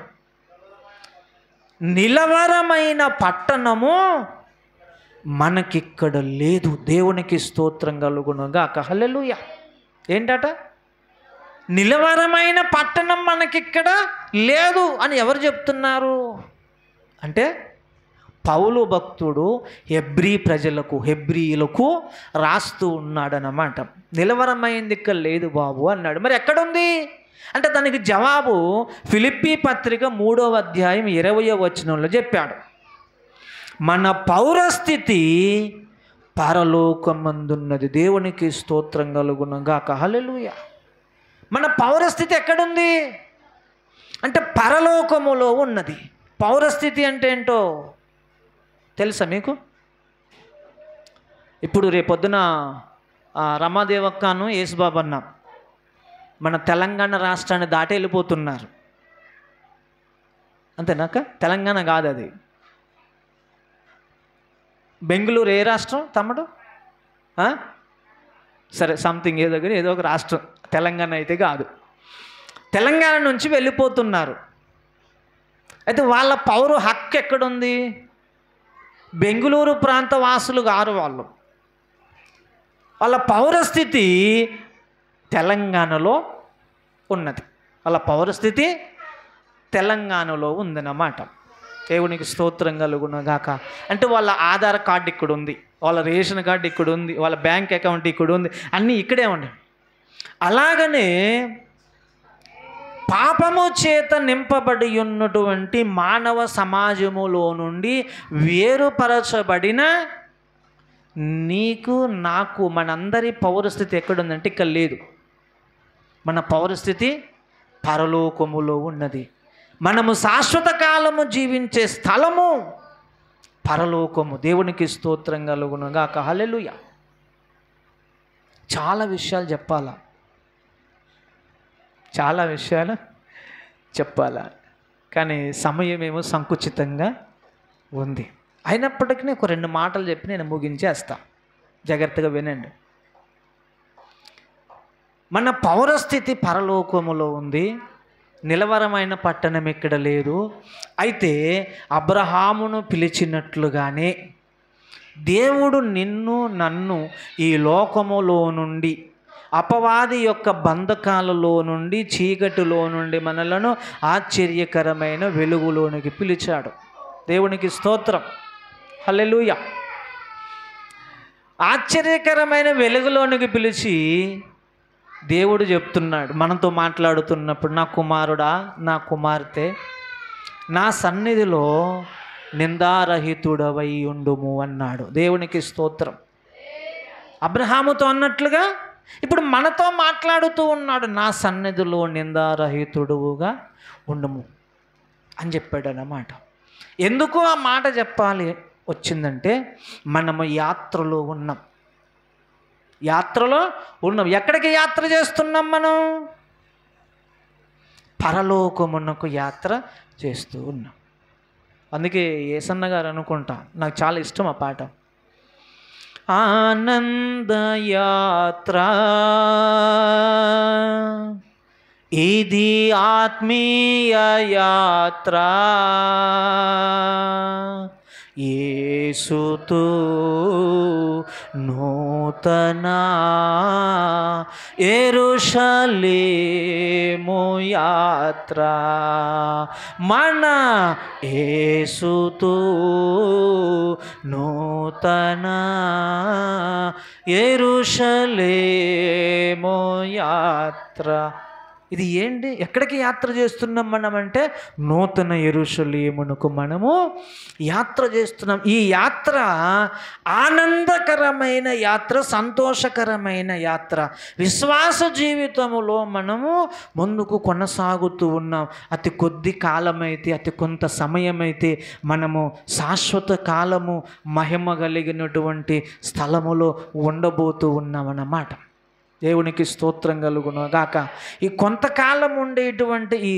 నిలవరమైన పట్టణము మనకిక్కడ లేదు. దేవునికి స్తోత్రం కలుగునుగాక. హల్లెలూయా. ఏంటట? నిలవరమైన పట్టణం మనకిక్కడ లేదు అని ఎవరు చెప్తున్నారు అంటే పౌలు భక్తుడు హెబ్రీ ప్రజలకు, హెబ్రీలకు రాస్తూ ఉన్నాడనమాట. నిలవరమైంది ఇక్కడ లేదు బాబు అన్నాడు. మరి ఎక్కడుంది అంటే దానికి జవాబు ఫిలిప్పీ పత్రిక 3వ అధ్యాయం 20వ వచనంలో చెప్పాడు. మన పౌరస్థితి పరలోకమందున్నది. దేవునికి స్తోత్రం కలుగునుగాక. హల్లెలూయా. మన పౌరస్థితి ఎక్కడుంది అంటే పరలోకములో ఉన్నది. పౌరస్థితి అంటే ఏంటో తెలుసా మీకు? ఇప్పుడు రేపొద్దున రమాదేవక్కను యేసుబాబు అన్న మన తెలంగాణ రాష్ట్రాన్ని దాటి వెళ్ళిపోతున్నారు. అంతేనాక? తెలంగాణ కాదు అది, బెంగళూరు. ఏ రాష్ట్రం తమ్ముడు? సరే, సంథింగ్ ఏదో ఏదో ఒక రాష్ట్రం, తెలంగాణ అయితే కాదు. తెలంగాణ నుంచి వెళ్ళిపోతున్నారు. అయితే వాళ్ళ పౌర హక్కు ఎక్కడుంది? బెంగళూరు ప్రాంత వాసులు గారు వాళ్ళు. వాళ్ళ పౌరస్థితి తెలంగాణలో ఉన్నది. వాళ్ళ పౌరస్థితి తెలంగాణలో ఉందన్నమాట. దేవునికి స్తోత్రం కలుగునుగాక. అంటే వాళ్ళ ఆధార్ కార్డు ఇక్కడ ఉంది, వాళ్ళ రేషన్ కార్డు ఇక్కడ ఉంది, వాళ్ళ బ్యాంక్ అకౌంట్ ఇక్కడ ఉంది, అన్నీ ఇక్కడే ఉన్నాయి. అలాగనే పాపము చేత నింపబడి ఉన్నటువంటి మానవ సమాజములో నుండి వేరుపరచబడిన నీకు నాకు మనందరి పౌరస్థితి ఎక్కడుందంటే ఇక్కడ లేదు. మన పౌరస్థితి పరలోకములో ఉన్నది. మనము శాశ్వత కాలము జీవించే స్థలము పరలోకము. దేవునికి స్తోత్రం కలుగునుగాక. హల్లెలూయా. చాలా విషయాలు చెప్పాలా, చాలా విషయాలు చెప్పాలా, కానీ సమయమేమో సంకుచితంగా ఉంది. అయినప్పటికీ ఒక 2 మాటలు చెప్పి నేను ముగించేస్తా. జాగ్రత్తగా వినండి. మన పౌరస్థితి పరలోకములో ఉంది. నిలవరమైన పట్టణం ఇక్కడ లేదు. అయితే అబ్రహామును పిలిచినట్లుగానే దేవుడు నిన్ను నన్ను ఈ లోకములో నుండి, అపవాది యొక్క బంధకాలలో నుండి, చీకటిలో నుండి మనలను ఆశ్చర్యకరమైన వెలుగులోనికి పిలిచాడు. దేవునికి స్తోత్రం. హల్లెలూయా. ఆశ్చర్యకరమైన వెలుగులోనికి పిలిచి దేవుడు చెప్తున్నాడు, మనతో మాట్లాడుతున్నప్పుడు, నా కుమారుడా, నా కుమార్తె, నా సన్నిధిలో నిందారహితుడవై ఉండుము అన్నాడు. దేవునికి స్తోత్రం. అబ్రహాముతో అన్నట్లుగా ఇప్పుడు మనతో మాట్లాడుతూ ఉన్నాడు, నా సన్నిధిలో నిందారహితుడుగా ఉండుము అని చెప్పాడు అన్నమాట. ఎందుకు ఆ మాట చెప్పాలి వచ్చిందంటే, మనము యాత్రలో ఉన్నాం. యాత్రలో ఉన్నాం. ఎక్కడికి యాత్ర చేస్తున్నాం? మనం పరలోకమునకు యాత్ర చేస్తూ ఉన్నాం. అందుకే యేసన్న గారు అనుకుంటా, నాకు చాలా ఇష్టం ఆ పాట. ఆనందయాత్ర ఇది ఆత్మీయ యాత్ర, యేసుతో నూతన యెరూషలేము యాత్ర, మన యేసుతో నూతన యెరూషలేము యాత్ర. ఇది ఏంటి? ఎక్కడికి యాత్ర చేస్తున్నాం మనం అంటే, నూతన యెరూషలేమునకు మనము యాత్ర చేస్తున్నాం. ఈ యాత్ర ఆనందకరమైన యాత్ర, సంతోషకరమైన యాత్ర. విశ్వాస జీవితంలో మనము ముందుకు కొనసాగుతూ ఉన్నాం. అతి కొద్ది కాలమైతే, అతి కొంత సమయమైతే మనము శాశ్వత కాలము మహిమ కలిగినటువంటి స్థలములో ఉండబోతూ ఉన్నామన్నమాట. దేవునికి స్తోత్రం కలుగును గాక. ఈ కొంతకాలం ఉండేటువంటి ఈ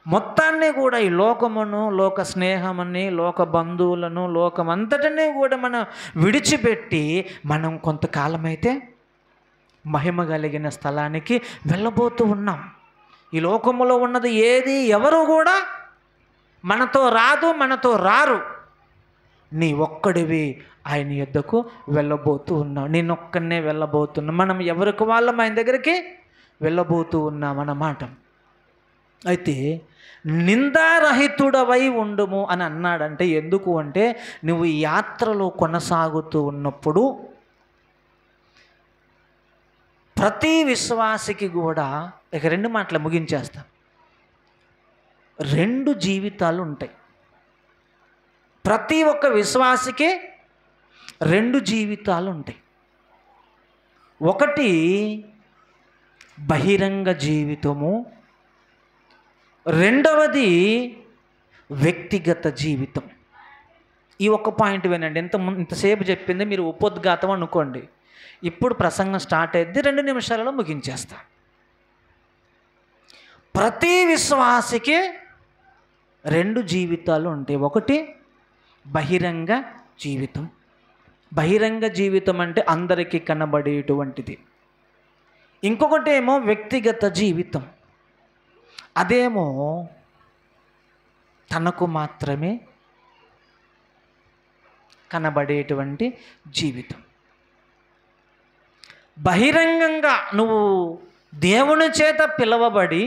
మొత్తాన్ని కూడా, ఈ లోకమును, లోక స్నేహమని, లోక బంధువులను, లోకమంతటినీ కూడా మనం విడిచిపెట్టి మనం కొంతకాలం అయితే మహిమ కలిగిన స్థలానికి వెళ్ళబోతూ ఉన్నాం. ఈ లోకములో ఉన్నది ఏది, ఎవరు కూడా మనతో రాదు, మనతో రారు. నీ ఒక్కడివి ఆయన యొద్దకు వెళ్ళబోతూ ఉన్నావు. నేనొక్కనే వెళ్ళబోతున్నా. మనం ఎవరికి వాళ్ళం ఆయన దగ్గరికి వెళ్ళబోతూ ఉన్నామన్నమాట. అయితే నిందారహితుడవై ఉండుము అని అన్నాడంటే ఎందుకు అంటే, నువ్వు ఈ యాత్రలో కొనసాగుతూ ఉన్నప్పుడు ప్రతి విశ్వాసికి కూడా, ఇక 2 మాటలు ముగించేస్తా, 2 జీవితాలు ఉంటాయి. ప్రతి ఒక్క విశ్వాసికి 2 జీవితాలు ఉంటాయి. ఒకటి బహిరంగ జీవితము, రెండవది వ్యక్తిగత జీవితం. ఈ ఒక్క పాయింట్ వినండి. ఇంతసేపు చెప్పింది మీరు ఉపోద్ఘాతం అనుకోండి. ఇప్పుడు ప్రసంగం స్టార్ట్ అయ్యింది, 2 నిమిషాలలో ముగించేస్తా. ప్రతి విశ్వాసికి 2 జీవితాలు ఉంటాయి. ఒకటి బహిరంగ జీవితం. బహిరంగ జీవితం అంటే అందరికీ కనబడేటువంటిది. ఇంకొకటి ఏమో వ్యక్తిగత జీవితం. అదేమో తనకు మాత్రమే కనబడేటువంటి జీవితం. బహిరంగంగా నువ్వు దేవుని చేత పిలవబడి,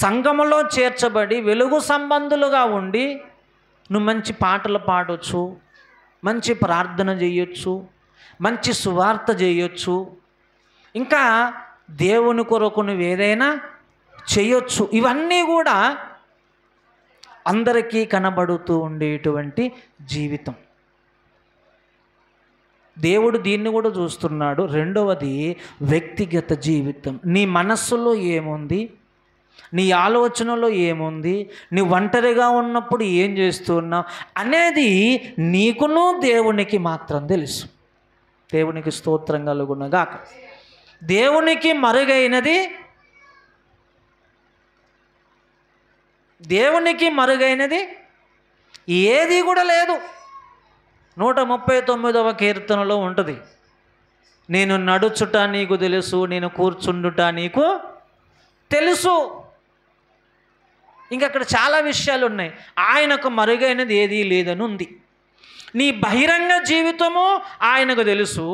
సంఘములో చేర్చబడి, వెలుగు సంబంధులుగా ఉండి, నువ్వు మంచి పాటలు పాడొచ్చు, మంచి ప్రార్థన చేయొచ్చు, మంచి సువార్త చేయొచ్చు, ఇంకా దేవుని కొరకు నువ్వు ఏదైనా చేయొచ్చు. ఇవన్నీ కూడా అందరికీ కనబడుతూ ఉండేటువంటి జీవితం. దేవుడు దీన్ని కూడా చూస్తున్నాడు. రెండవది వ్యక్తిగత జీవితం. నీ మనస్సులో ఏముంది, నీ ఆలోచనలో ఏముంది, నీ ఒంటరిగా ఉన్నప్పుడు ఏం చేస్తున్నావు అనేది నీకును దేవునికి మాత్రం తెలుసు. దేవునికి స్తోత్రం కలుగునగాక. దేవునికి మరుగైనది ఏది కూడా లేదు. 139వ కీర్తనలో ఉంటుంది, నేను నడుచుట నీకు తెలుసు, నేను కూర్చుండుట నీకు తెలుసు. ఇంకక్కడ చాలా విషయాలు ఉన్నాయి. ఆయనకు మరుగైనది ఏదీ లేదని ఉంది. నీ బహిరంగ జీవితము ఆయనకు తెలుసు,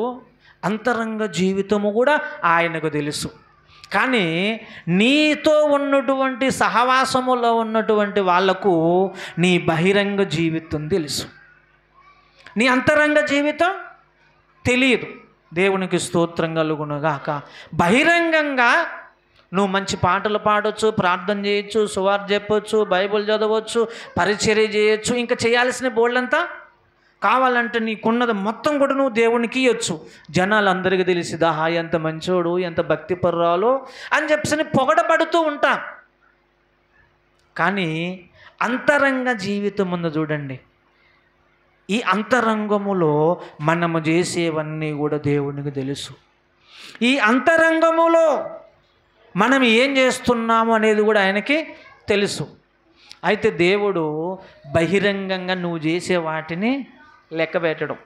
అంతరంగ జీవితము కూడా ఆయనకు తెలుసు. కానీ నీతో ఉన్నటువంటి సహవాసములో ఉన్నటువంటి వాళ్లకు నీ బహిరంగ జీవితం తెలుసు, నీ అంతరంగ జీవితం తెలియదు. దేవునికి స్తోత్రం కలుగునుగాక. బహిరంగంగా నువ్వు మంచి పాటలు పాడవచ్చు, ప్రార్థన చేయొచ్చు, సువార్త చెప్పవచ్చు, బైబిల్ చదవచ్చు, పరిచర్య చేయొచ్చు, ఇంకా చేయాల్సిన బోళ్ళంతా కావాలంటే నీకున్నది మొత్తం కూడా నువ్వు దేవునికి ఇవ్వచ్చు. జనాలు అందరికీ తెలిసి దాహా ఎంత మంచోడు, ఎంత భక్తిపర్రాలో అని చెప్పి పొగడబడుతూ ఉంటాం. కానీ అంతరంగ జీవితం ఉంది చూడండి, ఈ అంతరంగములో మనము చేసేవన్నీ కూడా దేవునికి తెలుసు. ఈ అంతరంగములో మనం ఏం చేస్తున్నాము అనేది కూడా ఆయనకి తెలుసు. అయితే దేవుడు బహిరంగంగా నువ్వు చేసే వాటిని లెక్క పెట్టడం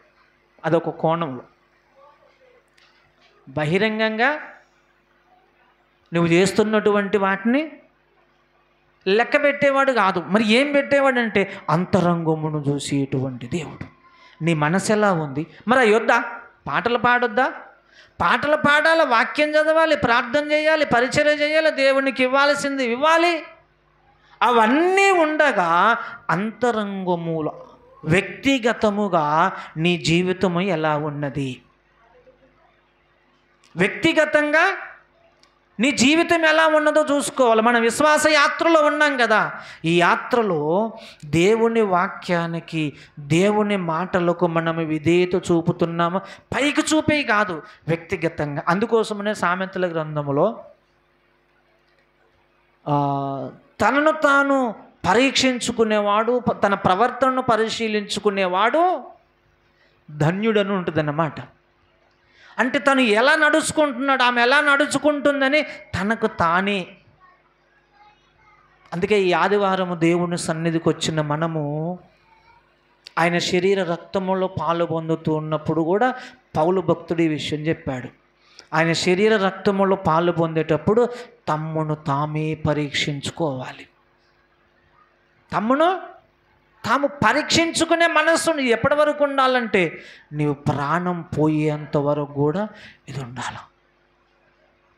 అదొక కోణంలో. బహిరంగంగా నువ్వు చేస్తున్నటువంటి వాటిని లెక్క పెట్టేవాడు కాదు. మరి ఏం పెట్టేవాడు అంటే అంతరంగమును చూసేటువంటి దేవుడు. నీ మనసు ఎలా ఉంది? మరి అయ్యొద్దా? పాటలు పాడొద్దా? పాటలు పాడాలి, వాక్యం చదవాలి, ప్రార్థన చేయాలి, పరిచర్య చేయాలి, దేవునికి ఇవ్వాల్సింది ఇవ్వాలి. అవన్నీ ఉండగా అంతరంగములో వ్యక్తిగతముగా నీ జీవితము ఎలా ఉన్నది? వ్యక్తిగతంగా నీ జీవితం ఎలా ఉన్నదో చూసుకోవాలి. మనం విశ్వాస యాత్రలో ఉన్నాం కదా, ఈ యాత్రలో దేవుని వాక్యానికి, దేవుని మాటలకు మనము విధేయత చూపుతున్నాము. పైకి చూపే కాదు, వ్యక్తిగతంగా. అందుకోసమనే సామెతల గ్రంథములో తనను తాను పరీక్షించుకునేవాడు, తన ప్రవర్తనను పరిశీలించుకునేవాడు ధన్యుడని ఉంటుందన్నమాట. అంటే తను ఎలా నడుచుకుంటున్నాడు, ఆమె ఎలా నడుచుకుంటుందని తనకు తానే. అందుకే ఈ ఆదివారము దేవుని సన్నిధికి వచ్చిన మనము ఆయన శరీర రక్తములో పాలు పొందుతూ ఉన్నప్పుడు కూడా పౌలు భక్తుడు ఈ విషయం చెప్పాడు. ఆయన శరీర రక్తములో పాలు పొందేటప్పుడు తమ్మును తామే పరీక్షించుకోవాలి. తమ్మును తాము పరీక్షించుకునే మనస్సు ఎప్పటి వరకు ఉండాలంటే నీవు ప్రాణం పోయేంత వరకు కూడా ఇది ఉండాలి.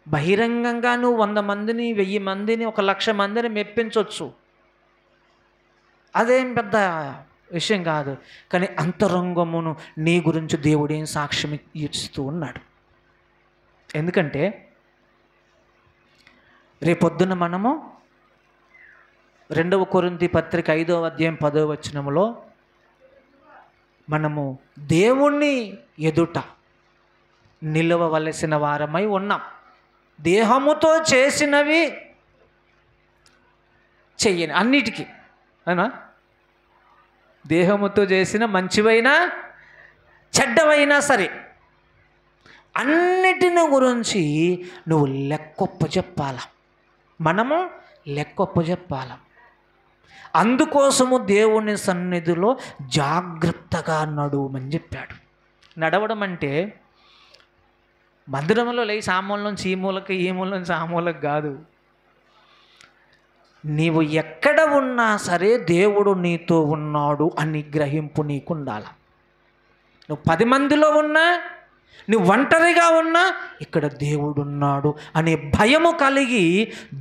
బహిరంగంగా నువ్వు 100 మందిని, 1000 మందిని, 1,00,000 మందిని మెప్పించవచ్చు, అదేం పెద్ద విషయం కాదు. కానీ అంతరంగమును నీ గురించి దేవుడేం సాక్ష్యం ఇస్తూ ఉన్నాడు. ఎందుకంటే రేపొద్దున మనము 2 కొరింథీ పత్రిక 5వ అధ్యాయం 10వ వచనములో మనము దేవుణ్ణి ఎదుట నిలవవలసిన వారమై ఉన్నాం. దేహముతో చేసినవి చెయ్యని అన్నిటికీ, అవునా? దేహముతో చేసిన మంచివైనా చెడ్డవైనా సరే అన్నిటిని గురించి నువ్వు లెక్కొప్ప చెప్పాల, మనము లెక్కొప్ప చెప్పాల. అందుకోసము దేవుని సన్నిధిలో జాగ్రత్తగా నడువమని చెప్పాడు. నడవడం అంటే మందిరంలో లేచి సామూలంలోంచి ఈ మూలకి, ఈ మూలలోంచి ఆ మూలకి కాదు. నీవు ఎక్కడ ఉన్నా సరే దేవుడు నీతో ఉన్నాడు అని గ్రహింపు నీకు ఉండాలి. నువ్వు 10 మందిలో ఉన్నా, నువ్వు ఒంటరిగా ఉన్నా ఇక్కడ దేవుడు ఉన్నాడు అనే భయము కలిగి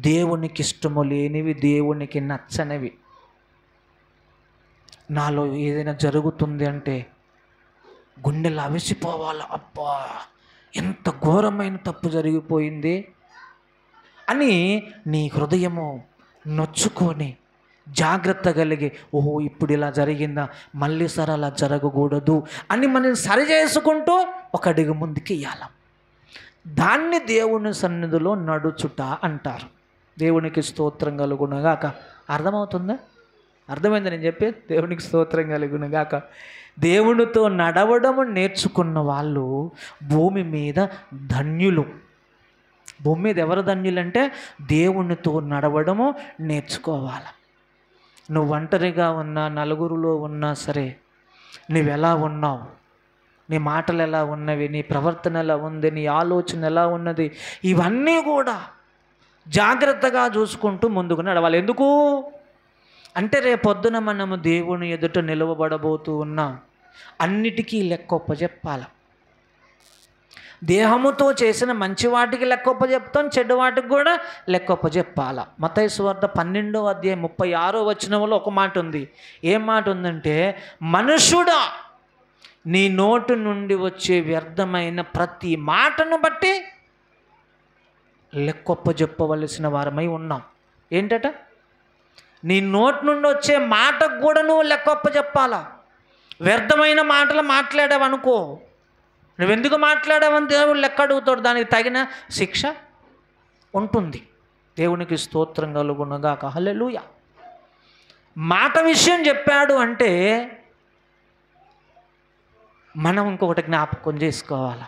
దేవునికి ఇష్టము లేనివి, దేవునికి నచ్చనివి, నాలో ఏదైనా జరుగుతుంది అంటే గుండెలు అవిసిపోవాలి. అబ్బా ఎంత ఘోరమైన తప్పు జరిగిపోయింది అని నీ హృదయము నొచ్చుకొని జాగ్రత్త కలిగి, ఓహో ఇప్పుడు ఇలా జరిగిందా, మళ్ళీ సరే అలా జరగకూడదు అని మనం సరి చేసుకుంటూ ఒక అడుగు ముందుకు ఇయ్యాలి. దాన్ని దేవుని సన్నిధిలో నడుచుట అంటారు. దేవునికి స్తోత్రం కలుగునగాక. అర్థమవుతుందా? అర్థమైంది నేను చెప్పేది? దేవునికి స్తోత్రం కలుగునగాక. దేవునితో నడవడము నేర్చుకున్న వాళ్ళు భూమి మీద ధన్యులు. భూమి మీద ఎవరు ధన్యులంటే దేవునితో నడవడము నేర్చుకోవాలి. నువ్వు ఒంటరిగా ఉన్నా, నలుగురిలో ఉన్నా సరే, నువ్వెలా ఉన్నావు, నీ మాటలు ఎలా ఉన్నవి, నీ ప్రవర్తన ఎలా ఉంది, నీ ఆలోచన ఎలా ఉన్నది, ఇవన్నీ కూడా జాగ్రత్తగా చూసుకుంటూ ముందుకు నడవాలి. ఎందుకు అంటే రేపొద్దున మనము దేవుని ఎదుట నిలవబడబోతూ ఉన్నాం. అన్నిటికీ లెక్కొప్ప చెప్పాలి. దేహముతో చేసిన మంచి వాటికి లెక్కొప్ప చెప్తాం, చెడ్డ వాటికి కూడా లెక్కొప్ప చెప్పాలి. మత్తయి సువార్త 12:36 ఒక మాట ఉంది. ఏం మాట ఉందంటే, మనుషుడా నీ నోటి నుండి వచ్చే వ్యర్థమైన ప్రతి మాటను బట్టి లెక్కొప్ప చెప్పవలసిన వారమై ఉన్నాం. ఏంటట? నీ నోటి నుండి వచ్చే మాటకు కూడా నువ్వు లెక్కొప్ప చెప్పాలా. వ్యర్థమైన మాటలు మాట్లాడావనుకో, నువ్వెందుకు మాట్లాడావని దేవుడు లెక్క అడుగుతాడు. దానికి తగిన శిక్ష ఉంటుంది. దేవునికి స్తోత్రం కలుగునగాక. హల్లెలూయా. మాట విషయం చెప్పాడు అంటే మనం ఇంకొకటి జ్ఞాపకం చేసుకోవాలి.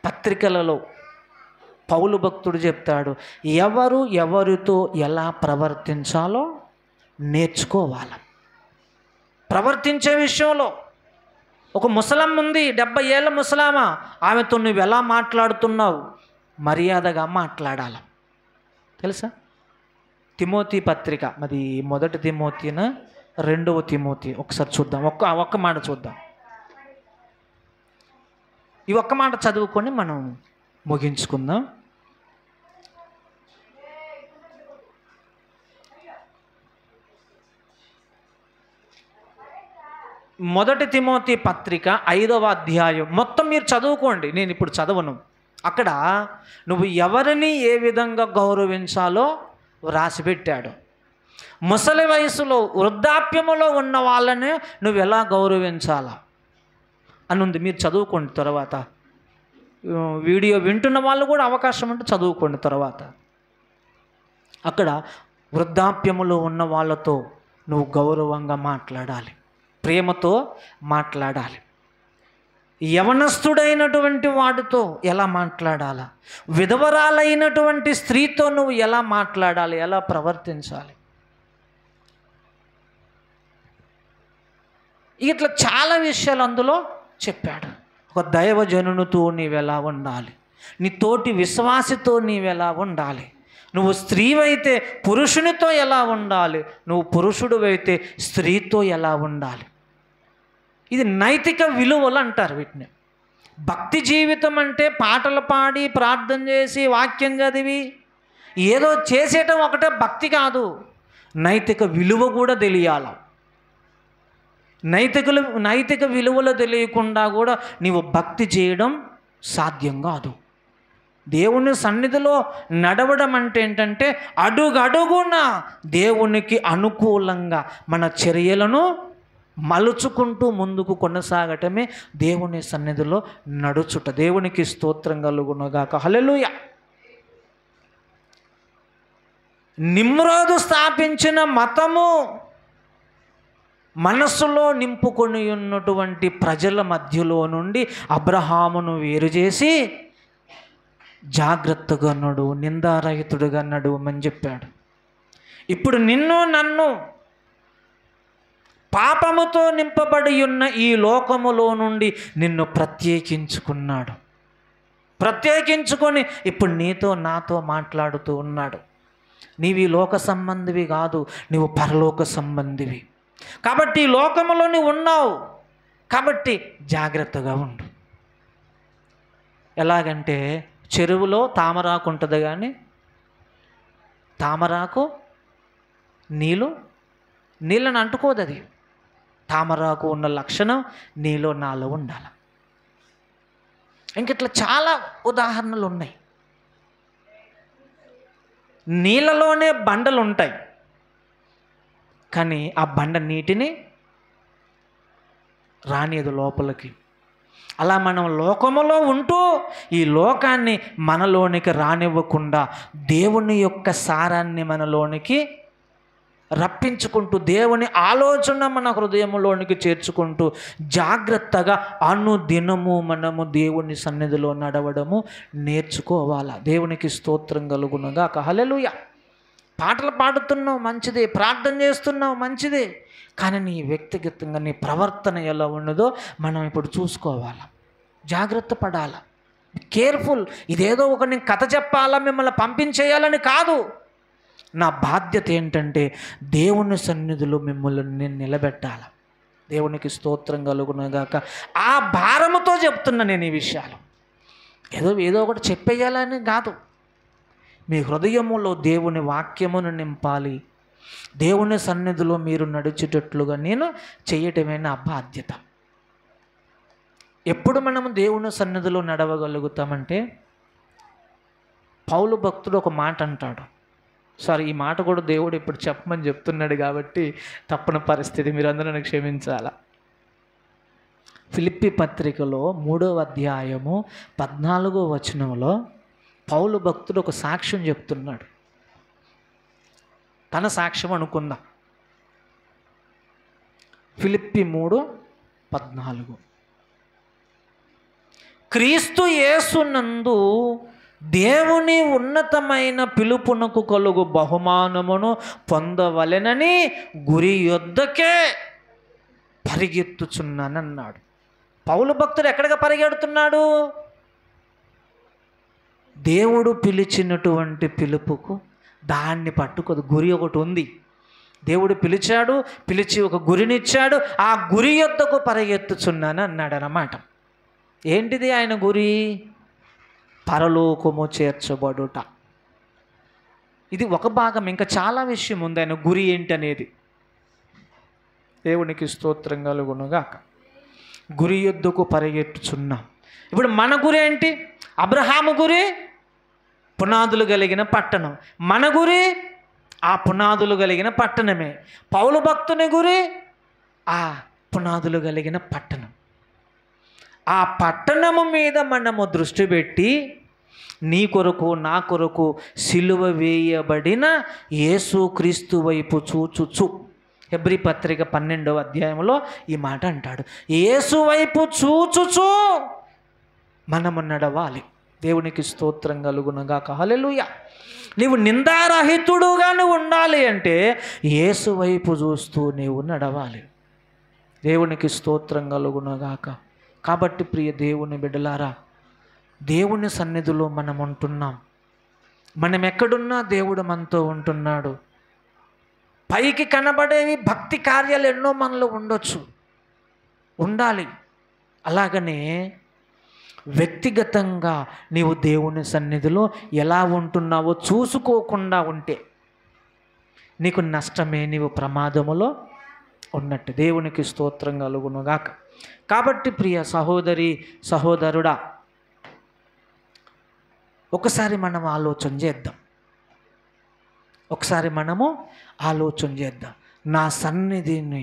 పత్రికలలో పౌలు భక్తుడు చెప్తాడు, ఎవరు ఎవరితో ఎలా ప్రవర్తించాలో నేర్చుకోవాలి. ప్రవర్తించే విషయంలో ఒక ముసలమ్మ ఉంది, 70 ఏళ్ళ ముసలామా, ఆమెతో నువ్వు ఎలా మాట్లాడుతున్నావు, మర్యాదగా మాట్లాడాలి. తెలుసా? తిమోతి పత్రిక, మరి 1 తిమోతినా 2 తిమోతి, ఒకసారి చూద్దాం. ఒక్క మాట చూద్దాం. ఈ ఒక్క మాట చదువుకొని మనం ముగించుకుందాం. 1 తిమోతి పత్రిక 5వ అధ్యాయం మొత్తం మీరు చదువుకోండి, నేను ఇప్పుడు చదవను. అక్కడ నువ్వు ఎవరిని ఏ విధంగా గౌరవించాలో రాసిపెట్టాడు. ముసలి వయసులో, వృద్ధాప్యములో ఉన్న వాళ్ళని నువ్వు ఎలా గౌరవించాలా అని ఉంది. మీరు చదువుకోండి. తర్వాత వీడియో వింటున్న వాళ్ళు కూడా అవకాశం ఉంటే చదువుకోండి. తర్వాత అక్కడ వృద్ధాప్యములో ఉన్న వాళ్ళతో నువ్వు గౌరవంగా మాట్లాడాలి, ప్రేమతో మాట్లాడాలి. యవనస్తుడైనటువంటి వాడితో ఎలా మాట్లాడాలా, విధవరాలైనటువంటి స్త్రీతో నువ్వు ఎలా మాట్లాడాలి, ఎలా ప్రవర్తించాలి. ఇట్లా చాలా విషయాలు అందులో చెప్పాడు. ఒక దైవజనునితో నీవెలా ఉండాలి, నీ తోటి విశ్వాసితో నీవెలా ఉండాలి, నువ్వు స్త్రీవైతే పురుషునితో ఎలా ఉండాలి, నువ్వు పురుషుడివైతే స్త్రీతో ఎలా ఉండాలి. ఇది నైతిక విలువలు అంటారు వీటిని. భక్తి జీవితం అంటే పాటలు పాడి, ప్రార్థన చేసి, వాక్యం చదివి ఏదో చేసేయటం ఒకటే భక్తి కాదు. నైతిక విలువ కూడా తెలియాల. నైతిక విలువలు తెలియకుండా కూడా నీవు భక్తి చేయడం సాధ్యం కాదు. దేవుని సన్నిధిలో నడవడం అంటే ఏంటంటే అడుగడుగున దేవునికి అనుకూలంగా మన చర్యలను మలుచుకుంటూ ముందుకు కొనసాగటమే దేవుని సన్నిధిలో నడుచుట. దేవునికి స్తోత్రం కలుగునుగాక. హల్లెలూయా. నిమ్రోదు స్థాపించిన మతము మనస్సులో నింపుకొని ఉన్నటువంటి ప్రజల మధ్యలో నుండి అబ్రహామును వేరు చేసి జాగ్రత్తగా నడు, నిందారహితుడుగా నడువమని చెప్పాడు. ఇప్పుడు నిన్ను నన్ను పాపముతో నింపబడి ఉన్న ఈ లోకములో నుండి నిన్ను ప్రత్యేకించుకున్నాడు. ప్రత్యేకించుకొని ఇప్పుడు నీతో నాతో మాట్లాడుతూ ఉన్నాడు. నీవు ఈ లోక సంబంధివి కాదు, నీవు పరలోక సంబంధివి. కాబట్టి ఈ లోకములో నీవు ఉన్నావు, కాబట్టి జాగ్రత్తగా ఉండు. ఎలాగంటే చెరువులో తామరాకు ఉంటుంది, కానీ తామరాకు నీళ్ళని అంటుకోదు. అది తామరాకు ఉన్న లక్షణం నీలో నాలో ఉండాలి. ఇంకిట్లా చాలా ఉదాహరణలు ఉన్నాయి. నీళ్ళలోనే బండలు ఉంటాయి, కానీ ఆ బండ నీటిని రానియదు లోపలికి. అలా మనం లోకములో ఉంటూ ఈ లోకాన్ని మనలోనికి రానివ్వకుండా దేవుని యొక్క సారాన్ని మనలోనికి రప్పించుకుంటూ, దేవుని ఆలోచన మన హృదయంలోనికి చేర్చుకుంటూ జాగ్రత్తగా అనుదినము మనము దేవుని సన్నిధిలో నడవడము నేర్చుకోవాలా. దేవునికి స్తోత్రం కలుగునుగా. హల్లెలూయా. పాటలు పాడుతున్నావు మంచిదే, ప్రార్థన చేస్తున్నావు మంచిదే, కానీ నీ వ్యక్తిగతంగా నీ ప్రవర్తన ఎలా ఉన్నదో మనం ఇప్పుడు చూసుకోవాలా, జాగ్రత్త పడాలా, కేర్ఫుల్. ఇదేదో ఒక నేను కథ చెప్పాలా, మిమ్మల్ని పంపించేయాలని కాదు. నా బాధ్యత ఏంటంటే దేవుని సన్నిధిలో మిమ్మల్ని నేను నిలబెట్టాలి. దేవునికి స్తోత్రం కలుగునుగాక. ఆ భారముతో చెప్తున్నా నేను ఈ విషయాలు. ఏదో ఒకటి చెప్పేయాలని కాదు. మీ హృదయములో దేవుని వాక్యమును నింపాలి. దేవుని సన్నిధిలో మీరు నడిచేటట్లుగా నేను చేయటమే నా బాధ్యత. ఎప్పుడు మనము దేవుని సన్నిధిలో నడవగలుగుతామంటే, పౌలు భక్తుడు ఒక మాట అంటాడు. ఈ మాట కూడా దేవుడు ఇప్పుడు చెప్పమని చెప్తున్నాడు కాబట్టి తప్పని పరిస్థితి, మీరందరూ నన్ను క్షమించాలా. ఫిలిప్పీ పత్రికలో 3వ అధ్యాయము 14వ వచనంలో పౌలు భక్తుడు ఒక సాక్ష్యం చెప్తున్నాడు. తన సాక్ష్యం అనుకుందాం. ఫిలిప్పీ 3:14. క్రీస్తు యేసునందు దేవుని ఉన్నతమైన పిలుపునకు కలుగు బహుమానమును పొందవలెనని గురి యొద్దకే పరిగెత్తుచున్నానన్నాడు. పౌలు భక్తుడు ఎక్కడికి పరిగెడుతున్నాడు? దేవుడు పిలిచినటువంటి పిలుపుకు, దాన్ని పట్టుకోదు. గురి ఒకటి ఉంది. దేవుడు పిలిచి ఒక గురినిచ్చాడు. ఆ గురి యొద్దకు పరిగెత్తుచున్నాను అన్నాడు అన్నమాట. ఏంటిది ఆయన గురి? పరలోకము చేర్చబడుట. ఇది ఒక భాగం. ఇంకా చాలా విషయం ఉంది ఆయన గురి ఏంటి అనేది. దేవునికి స్తోత్రం కలుగునుగాక. గురి యొద్దకు పరిగెత్తుచున్నాం. ఇప్పుడు మన గురి ఏంటి? అబ్రహాము గురి పునాదులు కలిగిన పట్టణం. మన గురి ఆ పునాదులు కలిగిన పట్టణమే. పౌలు భక్తుని గురి ఆ పునాదులు కలిగిన పట్టణం. ఆ పట్టణము మీద మనము దృష్టి పెట్టి నీ కొరకు నా కొరకు సిలువ వేయబడిన యేసుక్రీస్తు వైపు చూచుచు. హెబ్రీ పత్రిక 12వ అధ్యాయంలో ఈ మాట అంటాడు. యేసు వైపు చూచుచు మనము నడవాలి. దేవునికి స్తోత్రం కలుగునుగాక. హల్లెలూయా. నీవు నిందారహితుడుగా నువ్వు ఉండాలి అంటే యేసు వైపు చూస్తూ నీవు నడవాలి. దేవునికి స్తోత్రం కలుగునుగాక. కాబట్టి ప్రియ దేవుని బిడ్డలారా, దేవుని సన్నిధిలో మనం ఉంటున్నాం. మనం ఎక్కడున్నా దేవుడు మనతో ఉంటున్నాడు. పైకి కనబడేవి భక్తి కార్యాలు ఎన్నో మనలో ఉండొచ్చు, ఉండాలి. అలాగనే వ్యక్తిగతంగా నీవు దేవుని సన్నిధిలో ఎలా ఉంటున్నావో చూసుకోకుండా ఉంటే నీకు నష్టమే, నీవు ప్రమాదములో ఉన్నట్టు. దేవునికి స్తోత్రం కలుగునుగాక. కాబట్టి ప్రియ సహోదరి సహోదరుడా, ఒకసారి మనం ఆలోచన చేద్దాం. నా సన్నిధిని